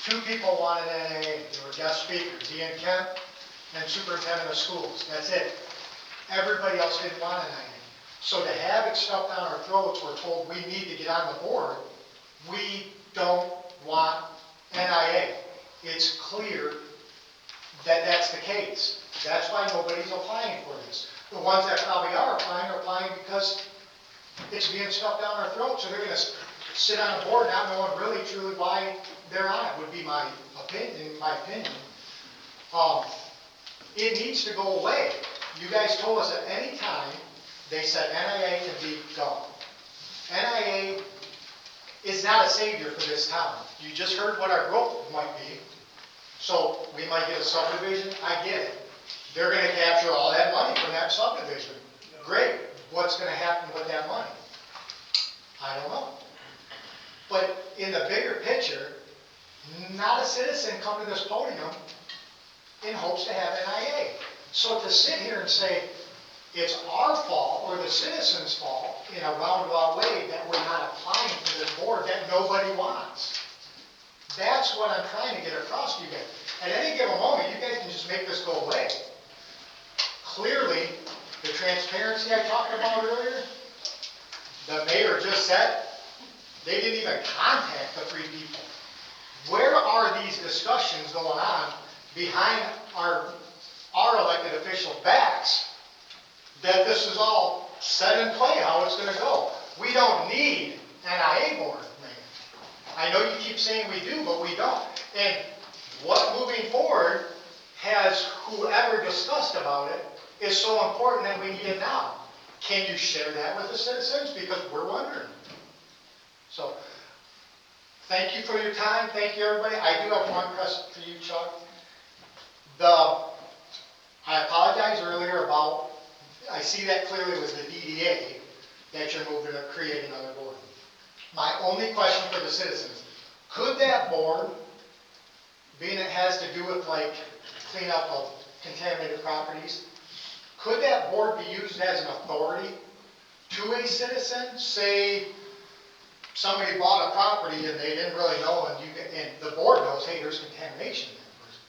2 people wanted NIA, they were guest speakers, Ian Kemp and superintendent of schools, that's it. Everybody else didn't want NIA. So to have it stuffed down our throats, we're told we need to get on the board, we don't want NIA. It's clear that that's the case. That's why nobody's applying for this. The ones that probably are applying because it's being stuffed down our throats, so they're going to sit on a board not knowing really truly why they're on it, would be my opinion. It needs to go away. You guys told us at any time, they said NIA can be gone. NIA is not a savior for this town. You just heard what our growth might be. So we might get a subdivision, I get it. They're going to capture all that money from that subdivision. Great. What's going to happen with that money? I don't know. But in the bigger picture, not a citizen come to this podium in hopes to have NIA. So to sit here and say, it's our fault or the citizens' fault in a roundabout way that we're not applying to this board that nobody wants. That's what I'm trying to get across to you guys. At any given moment, you guys can just make this go away. Clearly, the transparency I talked about earlier, the mayor just said, they didn't even contact the three people. Where are these discussions going on behind our elected official backs that this is all set in play, how it's going to go? We don't need an IA board, Mayor. I know you keep saying we do, but we don't. And what moving forward has whoever discussed about it is so important that we need it now. Can you share that with the citizens? Because we're wondering. So, thank you for your time. Thank you, everybody. I do have one question for you, Chuck. I apologize earlier about, I see that clearly with the DDA, that you're moving to create another board. My only question for the citizens, could that board, being it has to do with like cleanup of contaminated properties, could that board be used as an authority to a citizen? Say somebody bought a property and they didn't really know, and the board knows, hey, there's contamination in that person.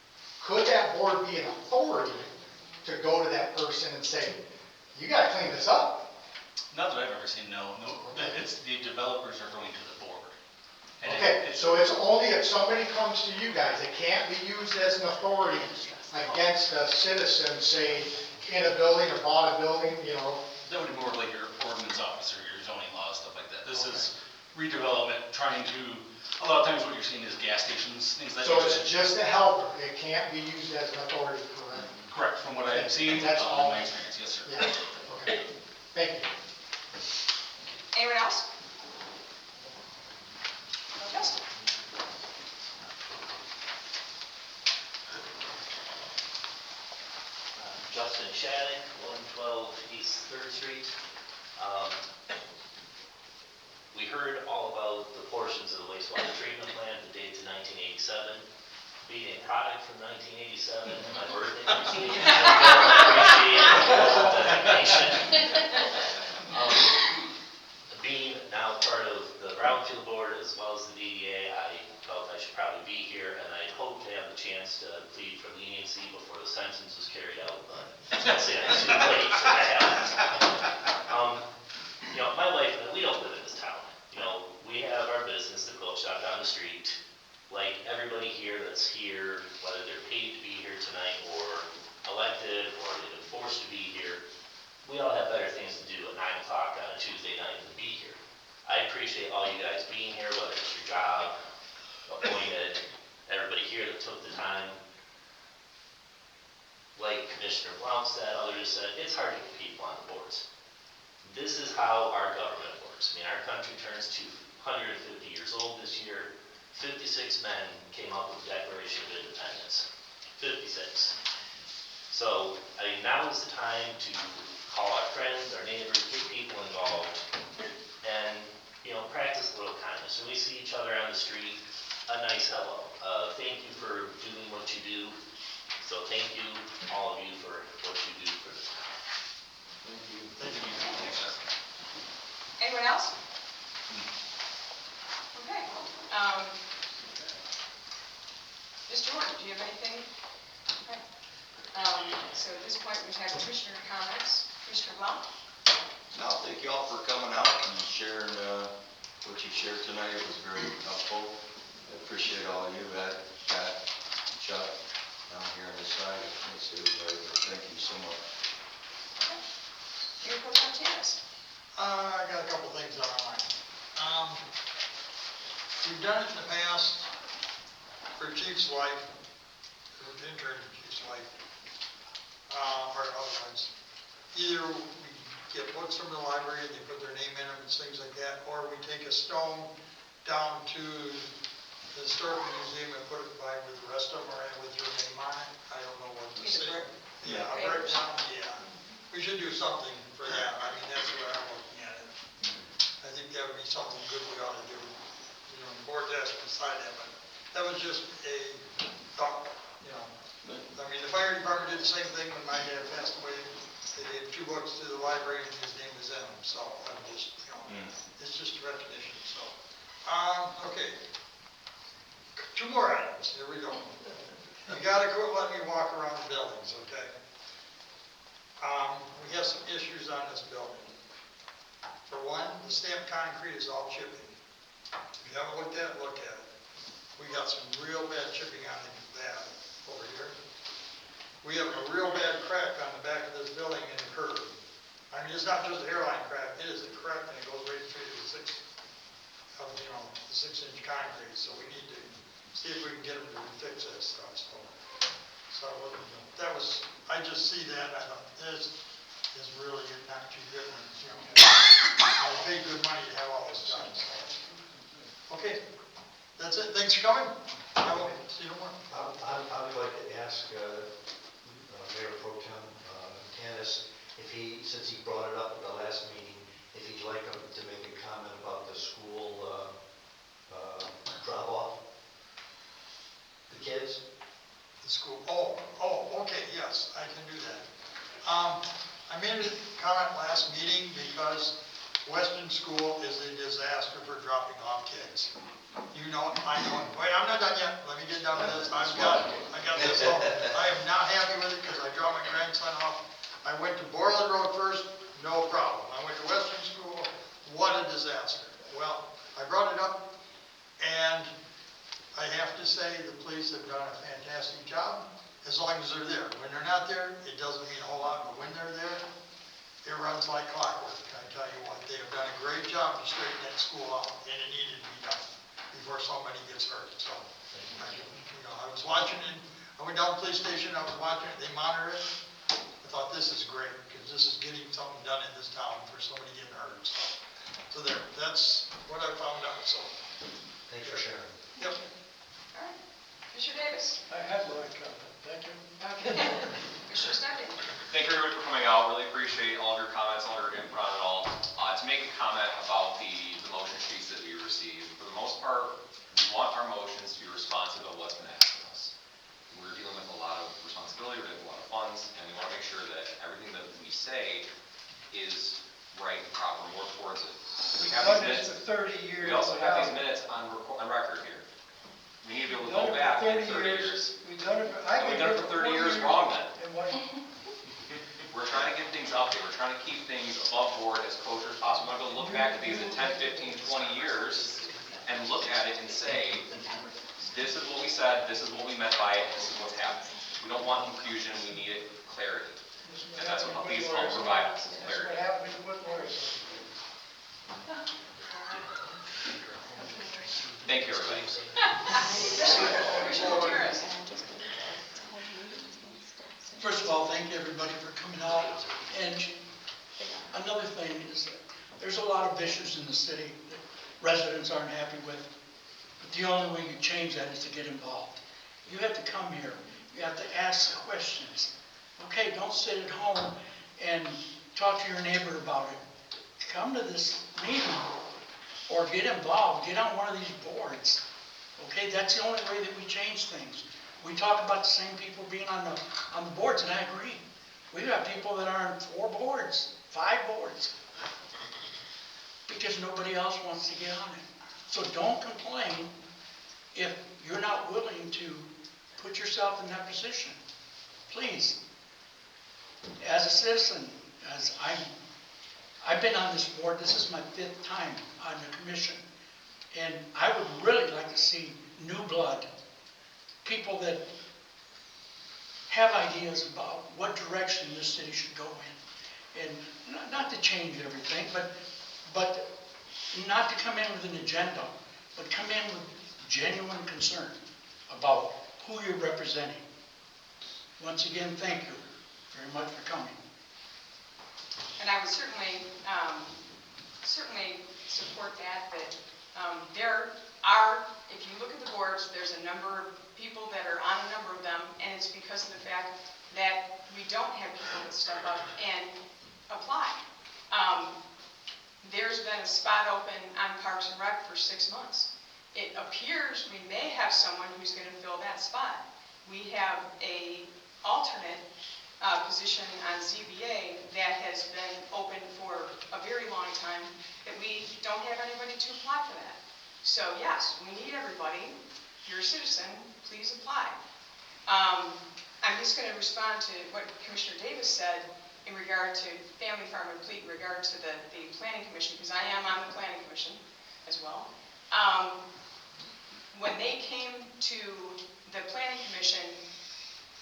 Could that board be an authority to go to that person and say, you got to clean this up? Not that I've ever seen, no. It's the developers are going to the board. And Okay, so it's only if somebody comes to you guys, it can't be used as an authority against a citizen, say, in a building or bought a building, you know. That would be more like your ordinance officer, your zoning laws, stuff like that. This is redevelopment, trying to, a lot of times what you're seeing is gas stations, things like that. So it's just a helper, it can't be used as an authority, correct? Correct, from what I've seen, That's all. my experience, yes, sir. Yeah, okay, thank you. Anyone else? No, Justin? Justin Shattuck, 112 East 3rd Street. We heard all about the portions of the wastewater treatment plant that date to 1987. Being a product from 1987, my birthday receipt, appreciate the designation. Being now part of the Brownfield Board as well as the DDA, I felt I should probably be here, and I hope to have the chance to plead for leniency before the sentence was carried out, but I'll say it's too late for that. You know, my wife and I, we don't live in this town. You know, we have our business, the quilt shop down the street. Like everybody here that's here, whether they're paid to be here tonight or elected or they've been forced to be here, we all have better things to do at 9 o'clock on a Tuesday night than be here. I appreciate all you guys being here, whether it's your job, appointed, everybody here that took the time. Like Commissioner Blount said, others said, it's hard to get people on the boards. This is how our government works. I mean, our country turns 250 years old this year. 56 men came up with the Declaration of Independence. 56. So, I mean, now is the time to call our friends, our neighbors, get people involved, and, you know, practice a little kindness. When we see each other on the street, a nice hello. Thank you for doing what you do. So thank you, all of you, for what you do for this town. Thank you. Thank you. Thanks, Justin. Anyone else? Okay. Mr. Warren, do you have anything? Okay. So at this point, we have commissioner comments. Commissioner Blount? No, thank you all for coming out and sharing what you shared tonight. It was very helpful. I appreciate all of you, Ed, Pat, Chuck, down here on this side. Thanks to everybody, but thank you so much. Okay. Mayor Pro Tem Tanis? I got a couple things on my mind. We've done it in the past for Chief's wife, or intern for Chief's wife, or otherwise. Either we get books from the library and they put their name in them and things like that, or we take a stone down to the historical museum and put it by with the rest of them, or with your name on it. I don't know what to say. Yeah, a brick down, yeah. We should do something for that. I mean, that's what I'm looking at it. I think that would be something good we ought to do. You know, the board has to decide that, but that was just a thought, you know. I mean, the fire department did the same thing when my dad passed away. They gave 2 books to the library and his name was in them, so I'm just, it's just a recognition, so. Okay. 2 more items, here we go. You gotta quit letting me walk around the buildings, okay? We have some issues on this building. For one, the stamped concrete is all chipping. If you haven't looked at it, look at it. We got some real bad chipping on that over here. We have a real bad crack on the back of this building in the curb. I mean, it's not just a hairline crack, it is a crack and it goes right through the 6-inch concrete, so we need to see if we can get them to fix that stuff, so that was, I just see that, and I thought, this is really not too good, and, I paid good money to have all this done, so. Okay, that's it, thanks for coming, I will see you tomorrow. I would like to ask Mayor Pro Tem Tanis, if he, since he brought it up at the last meeting, if he'd like him to make a comment about the school drop-off, the kids. The school, okay, yes, I can do that. I made a comment last meeting because Weston School is a disaster for dropping off kids. You know, I know, wait, I'm not done yet, let me get down to this, I got this, so I am not happy with it because I dropped my grandson off. I went to Borland Road first, no problem. I went to Western School, what a disaster. Well, I brought it up, and I have to say the police have done a fantastic job, as long as they're there. When they're not there, it doesn't mean a whole lot, but when they're there, it runs like clockwork. I tell you what, they have done a great job to straighten that school out, and it needed to be done before somebody gets hurt, so. I was watching it, I went down to the police station, I was watching it, they monitor it. I thought, this is great, because this is getting something done in this town for somebody getting hurt, so there, that's what I found out, so. Thanks for sharing. Yep. All right. Commissioner Davis? I have my comment, thank you. Okay. Commissioner Snelling? Thank you everybody for coming out, really appreciate all of your comments, all of your input on it all. To make a comment about the motion sheets that we received, for the most part, we want our motions to be responsive to what's been asked of us. We're dealing with a lot of responsibility, we're dealing with a lot of funds, and we want to make sure that everything that we say is right and proper, and work towards it. We have Done this these minutes, for 30 years. we also have these minutes on record here. We need to be able to go back in 30 years. We've done it for, I've We've been done here it for 30 4 years wrong then. And what, We're trying to get things out there. We're trying to keep things above board as kosher as possible. I'm going to look back at these in 10, 15, 20 years and look at it and say, this is what we said, this is what we meant by it, this is what's happening. We don't want confusion, we need clarity. And that's what these help provide us, that's clarity. what happened with lawyers. Thank you, everybody. Commissioner Gutierrez? First of all, thank you everybody for coming out. And another thing is that there's a lot of issues in the city that residents aren't happy with. But the only way you change that is to get involved. You have to come here. You have to ask the questions. Okay, don't sit at home and talk to your neighbor about it. Come to this meeting or get involved. Get on one of these boards. Okay, that's the only way that we change things. We talk about the same people being on the boards, and I agree. We got people that are on 4 boards, 5 boards, because nobody else wants to get on it. So don't complain if you're not willing to put yourself in that position. Please, as a citizen, I've been on this board, this is my 5th time on the commission, and I would really like to see new blood. People that have ideas about what direction this city should go in. And not to change everything, but not to come in with an agenda, but come in with genuine concern about who you're representing. Once again, thank you very much for coming. And I would certainly support that there are, if you look at the boards, there's a number of people that are on a number of them, and it's because of the fact that we don't have people that step up and apply. There's been a spot open on Parks and Rec for 6 months. It appears we may have someone who's going to fill that spot. We have a alternate position on ZBA that has been open for a very long time, that we don't have anybody to apply for that. So yes, we need everybody. If you're a citizen, please apply. I'm just going to respond to what Commissioner Davis said in regard to Family Farm and Fleet, in regard to the Planning Commission, because I am on the Planning Commission as well. When they came to the Planning Commission,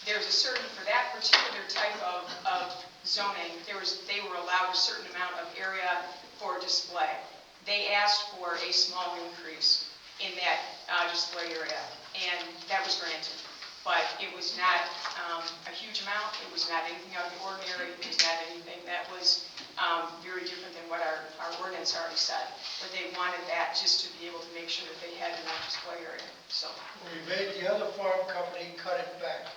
there's a certain, for that particular type of zoning, they were allowed a certain amount of area for display. They asked for a small increase in that display area, and that was granted. But it was not a huge amount, it was not anything out of the ordinary, it was not anything that was very different than what our ordinance already said. But they wanted that just to be able to make sure that they had enough display area, so. We made the other farm company cut it back.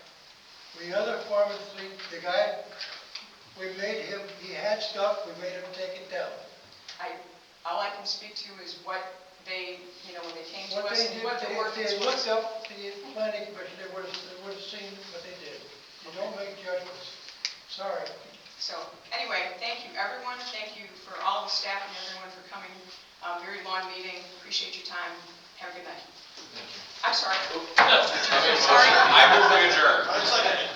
The other farm and fleet, the guy, we made him, he had stuff, we made him take it down. All I can speak to is what they, when they came to What us they and did, what the if ordinance they was. looked up the planning commission, they would have seen what they did. You don't make judgments. Sorry. So, anyway, thank you everyone, thank you for all the staff and everyone for coming. Very long meeting, appreciate your time, have a good night. I'm sorry. Sorry. I move we adjourn. I second it.